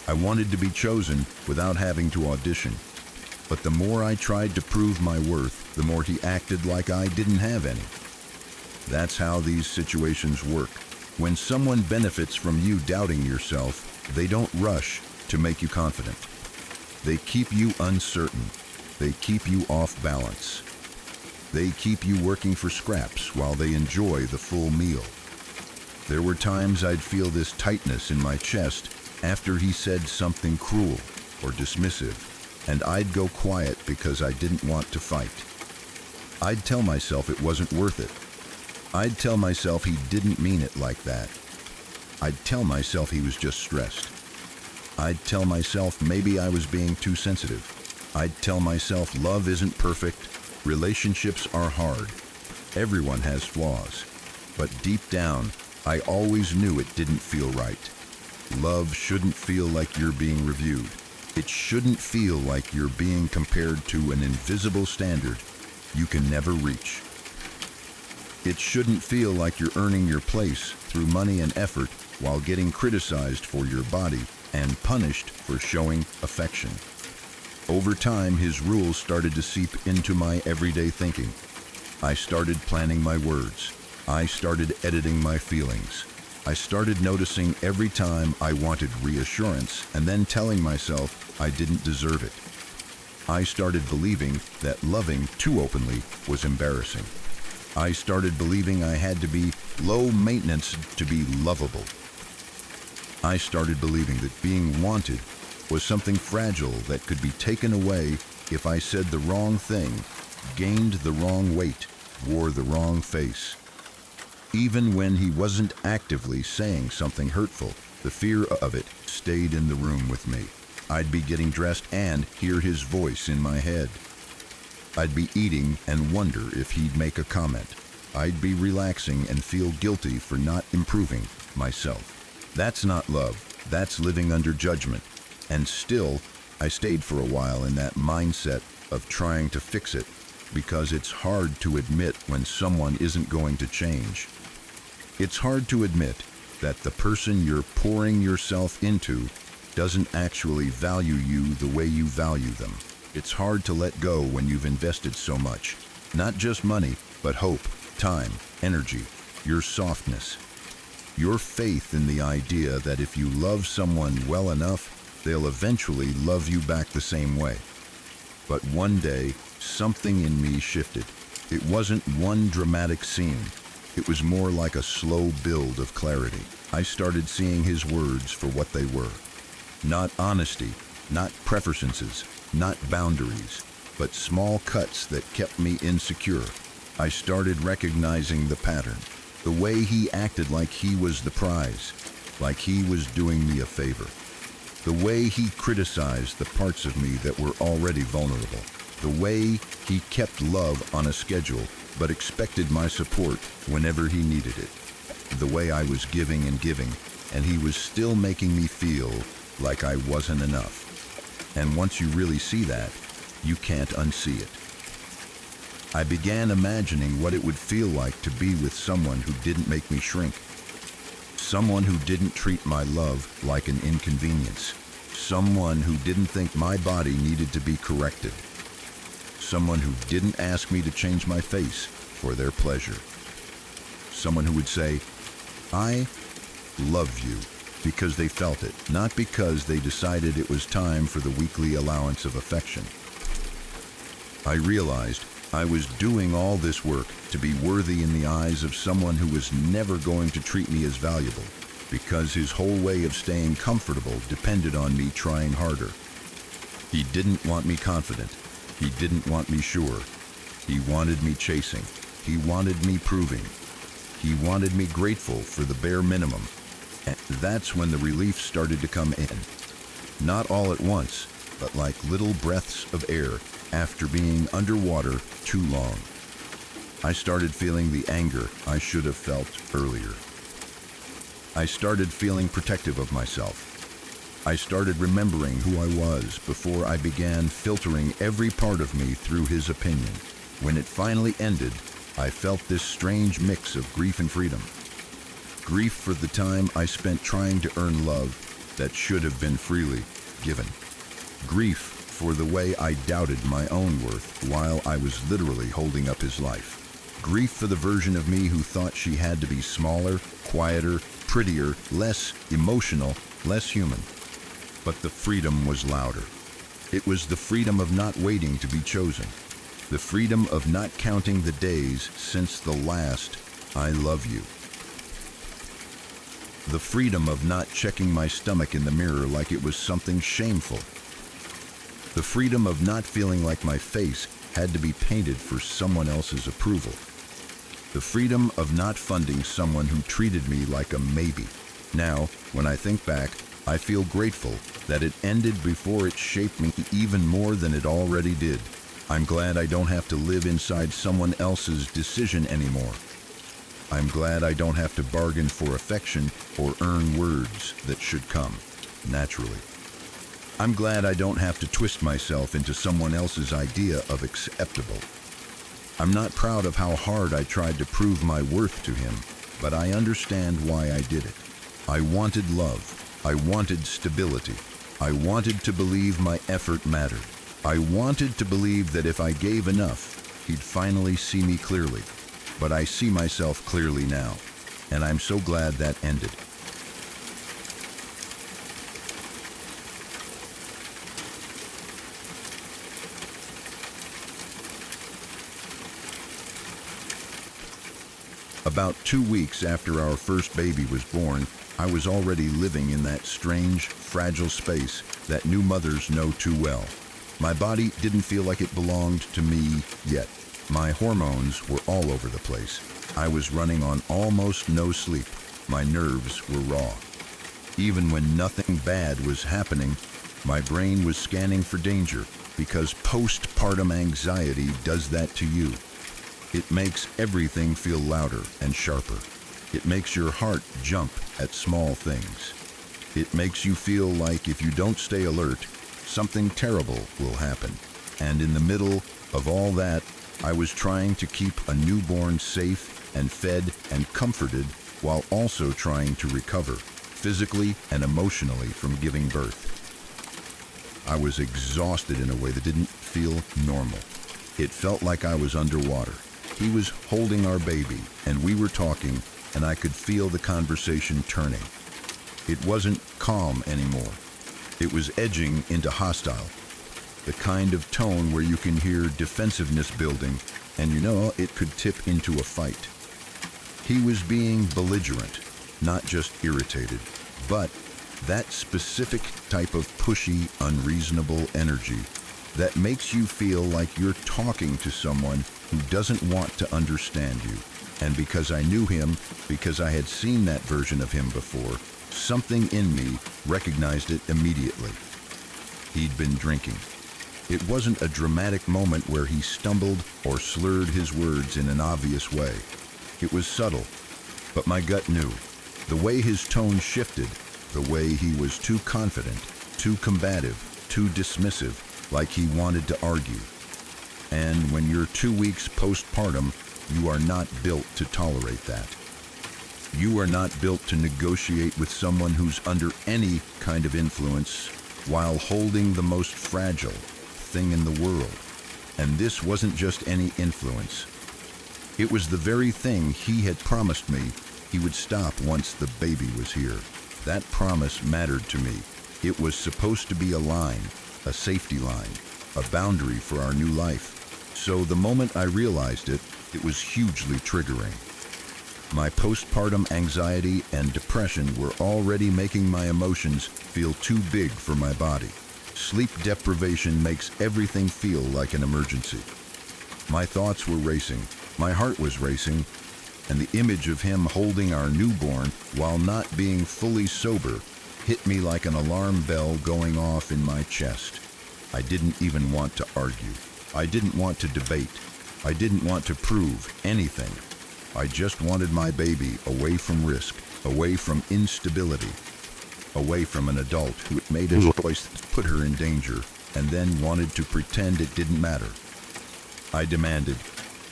I wanted to be chosen without having to audition. But the more I tried to prove my worth, the more he acted like I didn't have any. That's how these situations work. When someone benefits from you doubting yourself, they don't rush to make you confident. They keep you uncertain. They keep you off balance. They keep you working for scraps while they enjoy the full meal. There were times I'd feel this tightness in my chest after he said something cruel or dismissive, and I'd go quiet because I didn't want to fight. I'd tell myself it wasn't worth it. I'd tell myself he didn't mean it like that. I'd tell myself he was just stressed. I'd tell myself maybe I was being too sensitive. I'd tell myself love isn't perfect, relationships are hard. Everyone has flaws. But deep down, I always knew it didn't feel right. Love shouldn't feel like you're being reviewed. It shouldn't feel like you're being compared to an invisible standard you can never reach. It shouldn't feel like you're earning your place through money and effort while getting criticized for your body and punished for showing affection. Over time, his rules started to seep into my everyday thinking. I started planning my words. I started editing my feelings. I started noticing every time I wanted reassurance and then telling myself I didn't deserve it. I started believing that loving too openly was embarrassing. I started believing I had to be low maintenance to be lovable. I started believing that being wanted was something fragile that could be taken away if I said the wrong thing, gained the wrong weight, wore the wrong face. Even when he wasn't actively saying something hurtful, the fear of it stayed in the room with me. I'd be getting dressed and hear his voice in my head. I'd be eating and wonder if he'd make a comment. I'd be relaxing and feel guilty for not improving myself. That's not love. That's living under judgment. And still, I stayed for a while in that mindset of trying to fix it, because it's hard to admit when someone isn't going to change. It's hard to admit that the person you're pouring yourself into doesn't actually value you the way you value them. It's hard to let go when you've invested so much. Not just money, but hope, time, energy, your softness. Your faith in the idea that if you love someone well enough, they'll eventually love you back the same way. But one day, something in me shifted. It wasn't one dramatic scene. It was more like a slow build of clarity. I started seeing his words for what they were. Not honesty, not preferences, not boundaries, but small cuts that kept me insecure. I started recognizing the pattern. The way he acted like he was the prize, like he was doing me a favor. The way he criticized the parts of me that were already vulnerable. The way he kept love on a schedule, but expected my support whenever he needed it. The way I was giving, and he was still making me feel like I wasn't enough. And once you really see that, you can't unsee it. I began imagining what it would feel like to be with someone who didn't make me shrink. Someone who didn't treat my love like an inconvenience. Someone who didn't think my body needed to be corrected. Someone who didn't ask me to change my face for their pleasure. Someone who would say, "I love you," because they felt it, not because they decided it was time for the weekly allowance of affection. I realized I was doing all this work to be worthy in the eyes of someone who was never going to treat me as valuable, because his whole way of staying comfortable depended on me trying harder. He didn't want me confident. He didn't want me sure. He wanted me chasing. He wanted me proving. He wanted me grateful for the bare minimum. And that's when the relief started to come in. Not all at once, but like little breaths of air after being underwater too long. I started feeling the anger I should have felt earlier. I started feeling protective of myself. I started remembering who I was before I began filtering every part of me through his opinion. When it finally ended, I felt this strange mix of grief and freedom. Grief for the time I spent trying to earn love that should have been freely given. Grief for the way I doubted my own worth while I was literally holding up his life. Grief for the version of me who thought she had to be smaller, quieter, prettier, less emotional, less human. But the freedom was louder. It was the freedom of not waiting to be chosen. The freedom of not counting the days since the last "I love you." The freedom of not checking my stomach in the mirror like it was something shameful. The freedom of not feeling like my face had to be painted for someone else's approval. The freedom of not funding someone who treated me like a maybe. Now, when I think back, I feel grateful that it ended before it shaped me even more than it already did. I'm glad I don't have to live inside someone else's decision anymore. I'm glad I don't have to bargain for affection or earn words that should come naturally. I'm glad I don't have to twist myself into someone else's idea of acceptable. I'm not proud of how hard I tried to prove my worth to him, but I understand why I did it. I wanted love. I wanted stability. I wanted to believe my effort mattered. I wanted to believe that if I gave enough, he'd finally see me clearly. But I see myself clearly now, and I'm so glad that ended. About 2 weeks after our first baby was born, I was already living in that strange, fragile space that new mothers know too well. My body didn't feel like it belonged to me yet. My hormones were all over the place. I was running on almost no sleep. My nerves were raw. Even when nothing bad was happening, my brain was scanning for danger, because postpartum anxiety does that to you. It makes everything feel louder and sharper. It makes your heart jump at small things. It makes you feel like if you don't stay alert, something terrible will happen. And in the middle of all that, I was trying to keep a newborn safe and fed and comforted while also trying to recover, physically and emotionally, from giving birth. I was exhausted in a way that didn't feel normal. It felt like I was underwater. He was holding our baby, and we were talking, and I could feel the conversation turning. It wasn't calm anymore. It was edging into hostile. The kind of tone where you can hear defensiveness building, and you know it could tip into a fight. He was being belligerent, not just irritated, but that specific type of pushy, unreasonable energy that makes you feel like you're talking to someone who doesn't want to understand you. And because I knew him, because I had seen that version of him before, something in me recognized it immediately. He'd been drinking. It wasn't a dramatic moment where he stumbled or slurred his words in an obvious way. It was subtle, but my gut knew. The way his tone shifted, the way he was too confident, too combative, too dismissive, like he wanted to argue. And when you're 2 weeks postpartum, you are not built to tolerate that. You are not built to negotiate with someone who's under any kind of influence while holding the most fragile thing in the world. And this wasn't just any influence. It was the very thing he had promised me he would stop once the baby was here. That promise mattered to me. It was supposed to be a line, a safety line, a boundary for our new life. So the moment I realized it, it was hugely triggering. My postpartum anxiety and depression were already making my emotions feel too big for my body. Sleep deprivation makes everything feel like an emergency. My thoughts were racing, my heart was racing, and the image of him holding our newborn while not being fully sober hit me like an alarm bell going off in my chest. I didn't even want to argue. I didn't want to debate. I didn't want to prove anything. I just wanted my baby away from risk, away from instability, away from an adult who had made a choice that put her in danger and then wanted to pretend it didn't matter. I demanded,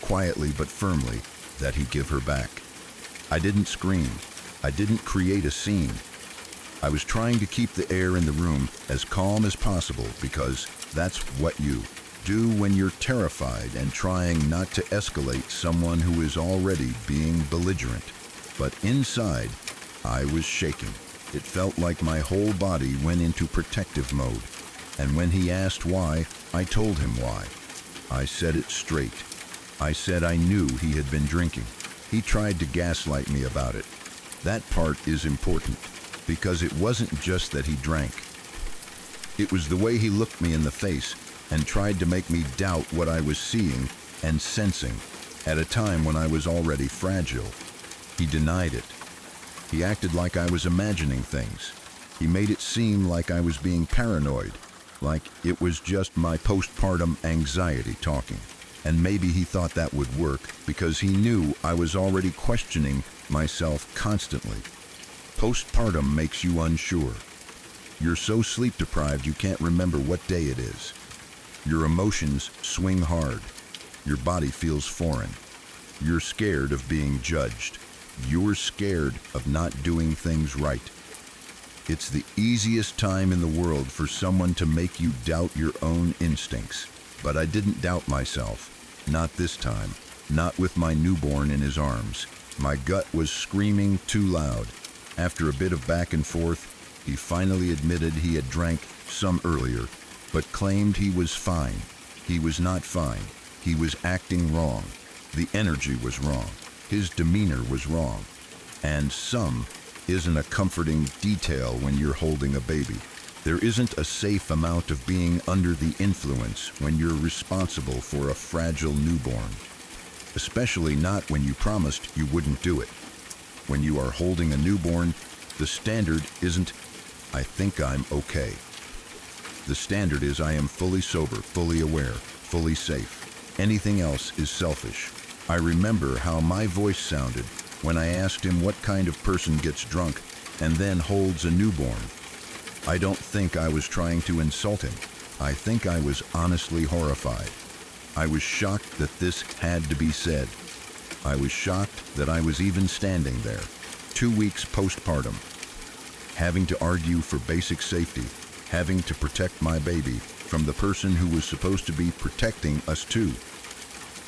quietly but firmly, that he give her back. I didn't scream. I didn't create a scene. I was trying to keep the air in the room as calm as possible because that's what you do when you're terrified and trying not to escalate someone who is already being belligerent. But inside, I was shaking. It felt like my whole body went into protective mode. And when he asked why, I told him why. I said it straight. I said I knew he had been drinking. He tried to gaslight me about it. That part is important, because it wasn't just that he drank. It was the way he looked me in the face and tried to make me doubt what I was seeing and sensing at a time when I was already fragile. He denied it. He acted like I was imagining things. He made it seem like I was being paranoid, like it was just my postpartum anxiety talking. And maybe he thought that would work because he knew I was already questioning myself constantly. Postpartum makes you unsure. You're so sleep deprived you can't remember what day it is. Your emotions swing hard. Your body feels foreign. You're scared of being judged. You're scared of not doing things right. It's the easiest time in the world for someone to make you doubt your own instincts. But I didn't doubt myself. Not this time. Not with my newborn in his arms. My gut was screaming too loud. After a bit of back and forth, he finally admitted he had drank some earlier, but claimed he was fine. He was not fine. He was acting wrong. The energy was wrong. His demeanor was wrong. And some isn't a comforting detail when you're holding a baby. There isn't a safe amount of being under the influence when you're responsible for a fragile newborn. Especially not when you promised you wouldn't do it. When you are holding a newborn, the standard isn't, I think I'm okay. The standard is I am fully sober, fully aware, fully safe. Anything else is selfish. I remember how my voice sounded when I asked him what kind of person gets drunk and then holds a newborn. I don't think I was trying to insult him. I think I was honestly horrified. I was shocked that this had to be said. I was shocked that I was even standing there, 2 weeks postpartum, having to argue for basic safety, having to protect my baby from the person who was supposed to be protecting us too.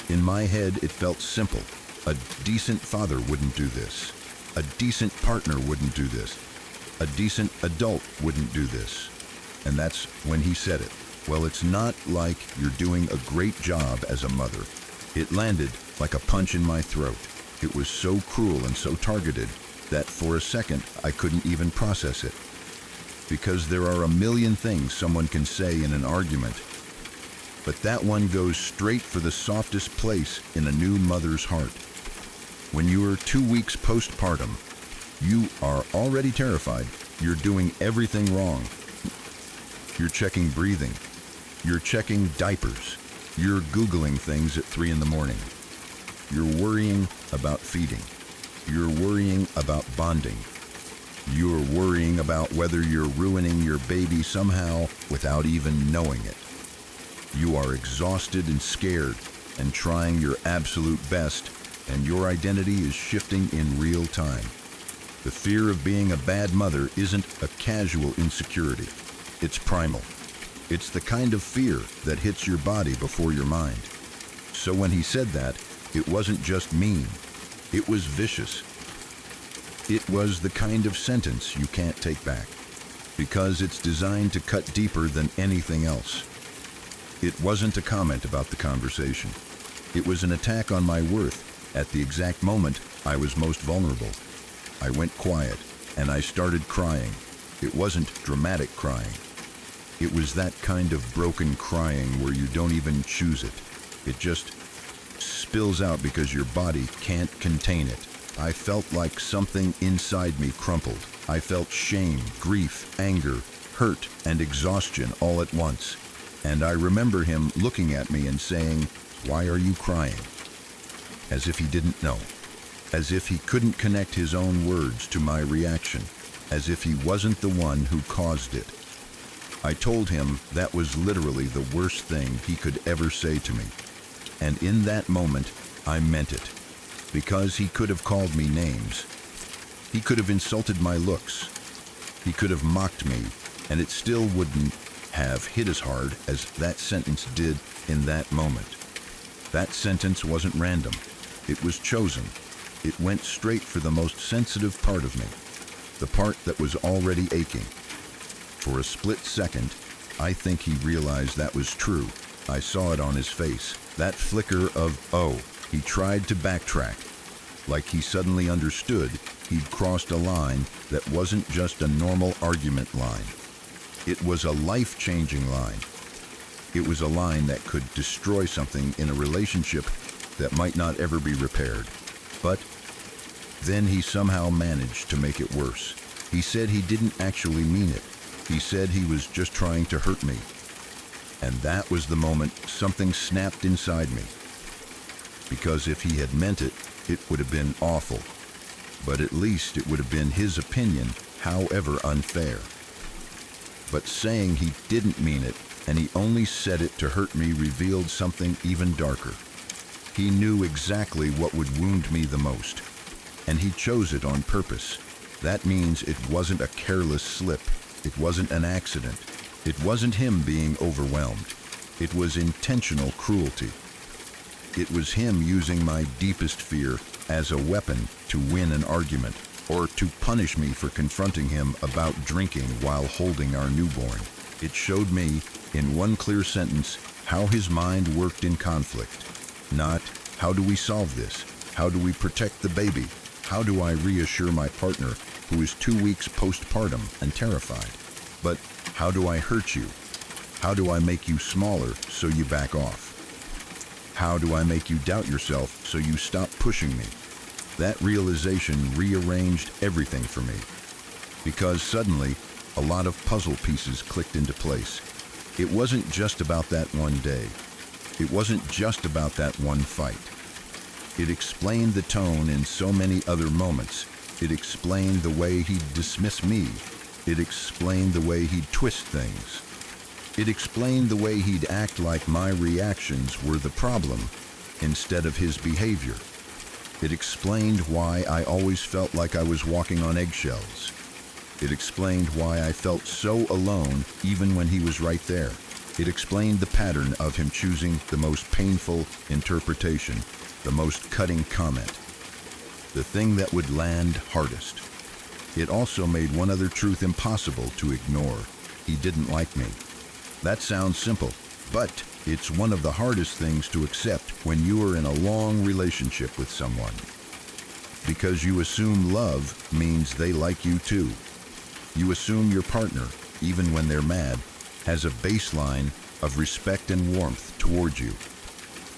In my head, it felt simple. A decent father wouldn't do this. A decent partner wouldn't do this. A decent adult wouldn't do this. And that's when he said it. Well, it's not like you're doing a great job as a mother. It landed like a punch in my throat. It was so cruel and so targeted that for a second I couldn't even process it. Because there are a million things someone can say in an argument, but that one goes straight for the softest place in a new mother's heart. When you are 2 weeks postpartum, you are already terrified. You're doing everything wrong. You're checking breathing. You're checking diapers. You're Googling things at 3 in the morning. You're worrying about feeding. You're worrying about bonding. You're worrying about whether you're ruining your baby somehow without even knowing it. You are exhausted and scared and trying your absolute best, and your identity is shifting in real time. The fear of being a bad mother isn't a casual insecurity. It's primal. It's the kind of fear that hits your body before your mind. So when he said that, it wasn't just mean. It was vicious. It was the kind of sentence you can't take back, because it's designed to cut deeper than anything else. It wasn't a comment about the conversation. It was an attack on my worth at the exact moment I was most vulnerable. I went quiet, and I started crying. It wasn't dramatic crying. It was that kind of broken crying where you don't even choose it. It just spills out because your body can't contain it. I felt like something inside me crumpled. I felt shame, grief, anger, hurt, and exhaustion all at once. And I remember him looking at me and saying, "Why are you crying?" As if he didn't know. As if he couldn't connect his own words to my reaction. As if he wasn't the one who caused it. I told him that was literally the worst thing he could ever say to me. And in that moment, I meant it. Because he could have called me names. He could have insulted my looks. He could have mocked me, and it still wouldn't have hit as hard as that sentence did in that moment. That sentence wasn't random. It was chosen. It went straight for the most sensitive part of me. The part that was already aching. For a split second, I think he realized that was true. I saw it on his face. That flicker of, oh, he tried to backtrack. Like he suddenly understood he'd crossed a line that wasn't just a normal argument line. It was a life-changing line. It was a line that could destroy something in a relationship that might not ever be repaired. But Then he somehow managed to make it worse. He said he didn't actually mean it. He said he was just trying to hurt me. And that was the moment something snapped inside me. Because if he had meant it, it would have been awful. But at least it would have been his opinion, however unfair. But saying he didn't mean it, and he only said it to hurt me, revealed something even darker. He knew exactly what would wound me the most, and he chose it on purpose. That means it wasn't a careless slip. It wasn't an accident. It wasn't him being overwhelmed. It was intentional cruelty. It was him using my deepest fear as a weapon to win an argument, or to punish me for confronting him about drinking while holding our newborn. It showed me, in one clear sentence, how his mind worked in conflict. Not, how do we solve this? How do we protect the baby? How do I reassure my partner, who is 2 weeks postpartum and terrified? But how do I hurt you? How do I make you smaller so you back off? How do I make you doubt yourself so you stop pushing me? That realization rearranged everything for me, because suddenly a lot of puzzle pieces clicked into place. It wasn't just about that one day. It wasn't just about that one fight. It explained the tone in so many other moments. It explained the way he'd dismiss me. It explained the way he'd twist things. It explained the way he'd act like my reactions were the problem instead of his behavior. It explained why I always felt like I was walking on eggshells. It explained why I felt so alone even when he was right there. It explained the pattern of him choosing the most painful interpretation, the most cutting comment, the thing that would land hardest. It also made one other truth impossible to ignore. He didn't like me. That sounds simple, but it's one of the hardest things to accept when you are in a long relationship with someone. Because you assume love means they like you too. You assume your partner, even when they're mad, has a baseline of respect and warmth toward you.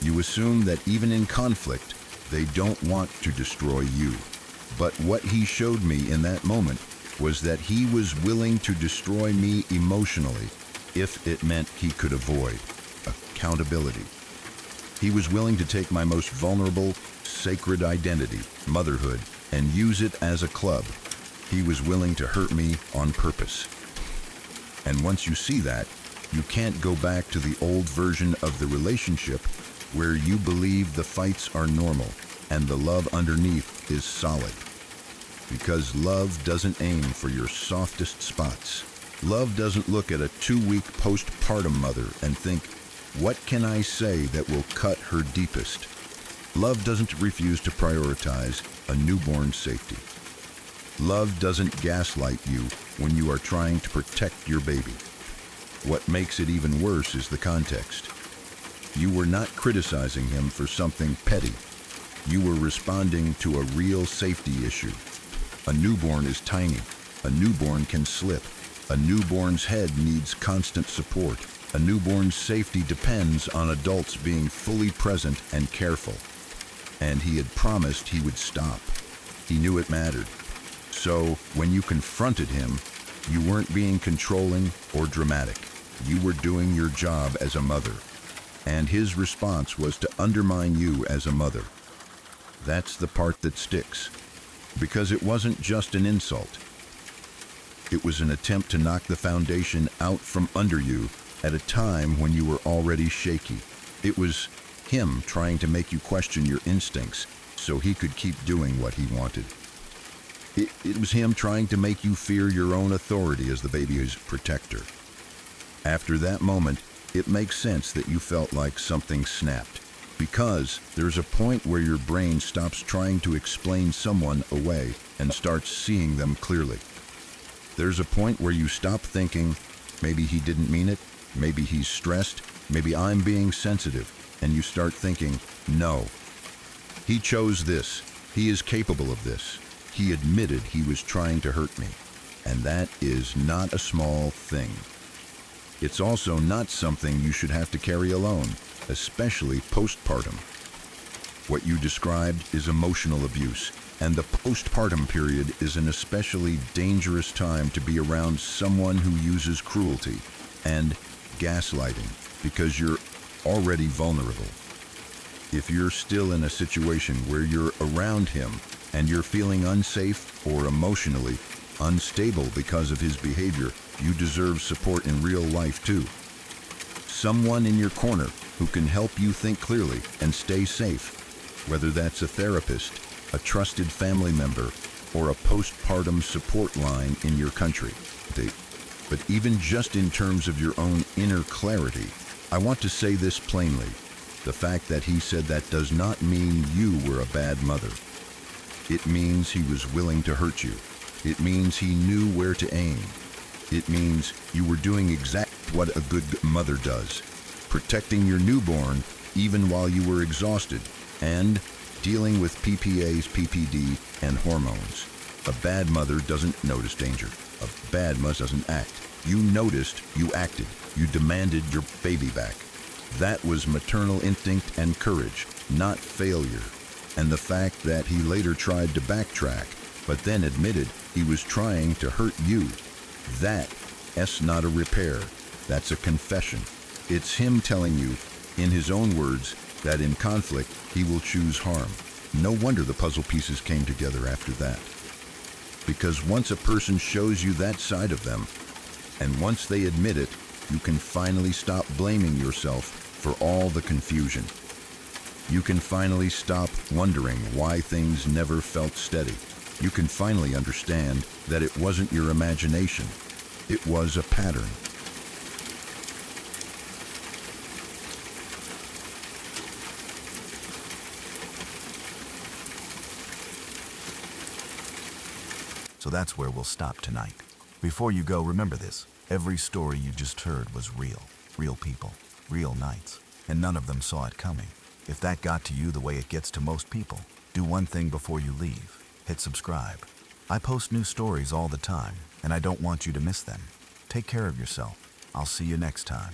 You assume that even in conflict, they don't want to destroy you. But what he showed me in that moment was that he was willing to destroy me emotionally if it meant he could avoid accountability. He was willing to take my most vulnerable, sacred identity, motherhood, and use it as a club. He was willing to hurt me on purpose. And once you see that, you can't go back to the old version of the relationship where you believe the fights are normal and the love underneath is solid. Because love doesn't aim for your softest spots. Love doesn't look at a 2-week postpartum mother and think, what can I say that will cut her deepest? Love doesn't refuse to prioritize a newborn's safety. Love doesn't gaslight you when you are trying to protect your baby. What makes it even worse is the context. You were not criticizing him for something petty. You were responding to a real safety issue. A newborn is tiny. A newborn can slip. A newborn's head needs constant support. A newborn's safety depends on adults being fully present and careful. And he had promised he would stop. He knew it mattered. So, when you confronted him, you weren't being controlling or dramatic. You were doing your job as a mother. And his response was to undermine you as a mother. That's the part that sticks. Because it wasn't just an insult. It was an attempt to knock the foundation out from under you at a time when you were already shaky. It was him trying to make you question your instincts so he could keep doing what he wanted. It was him trying to make you fear your own authority as the baby's protector. After that moment, it makes sense that you felt like something snapped. Because there's a point where your brain stops trying to explain someone away and starts seeing them clearly. There's a point where you stop thinking, maybe he didn't mean it, maybe he's stressed, maybe I'm being sensitive, and you start thinking, no. He chose this. He is capable of this. He admitted he was trying to hurt me. And that is not a small thing. It's also not something you should have to carry alone, especially postpartum. What you described is emotional abuse. And the postpartum period is an especially dangerous time to be around someone who uses cruelty and gaslighting because you're already vulnerable. If you're still in a situation where you're around him and you're feeling unsafe or emotionally unstable because of his behavior, you deserve support in real life too. Someone in your corner who can help you think clearly and stay safe, whether that's a therapist, a trusted family member, or a postpartum support line in your country. But even just in terms of your own inner clarity, I want to say this plainly. The fact that he said that does not mean you were a bad mother. It means he was willing to hurt you. It means he knew where to aim. It means you were doing exactly what a good mother does, protecting your newborn even while you were exhausted, and dealing with PPAs, PPD, and hormones. A bad mother doesn't notice danger. A bad mother doesn't act. You noticed, you acted, you demanded your baby back. That was maternal instinct and courage, not failure. And the fact that he later tried to backtrack, but then admitted he was trying to hurt you, that's not a repair. That's a confession. It's him telling you, in his own words, that in conflict, he will choose harm. No wonder the puzzle pieces came together after that. Because once a person shows you that side of them, and once they admit it, you can finally stop blaming yourself for all the confusion. You can finally stop wondering why things never felt steady. You can finally understand that it wasn't your imagination. It was a pattern. So that's where we'll stop tonight. Before you go, remember this. Every story you just heard was real. Real people, real nights, and none of them saw it coming. If that got to you the way it gets to most people, do one thing before you leave. Hit subscribe. I post new stories all the time, and I don't want you to miss them. Take care of yourself. I'll see you next time.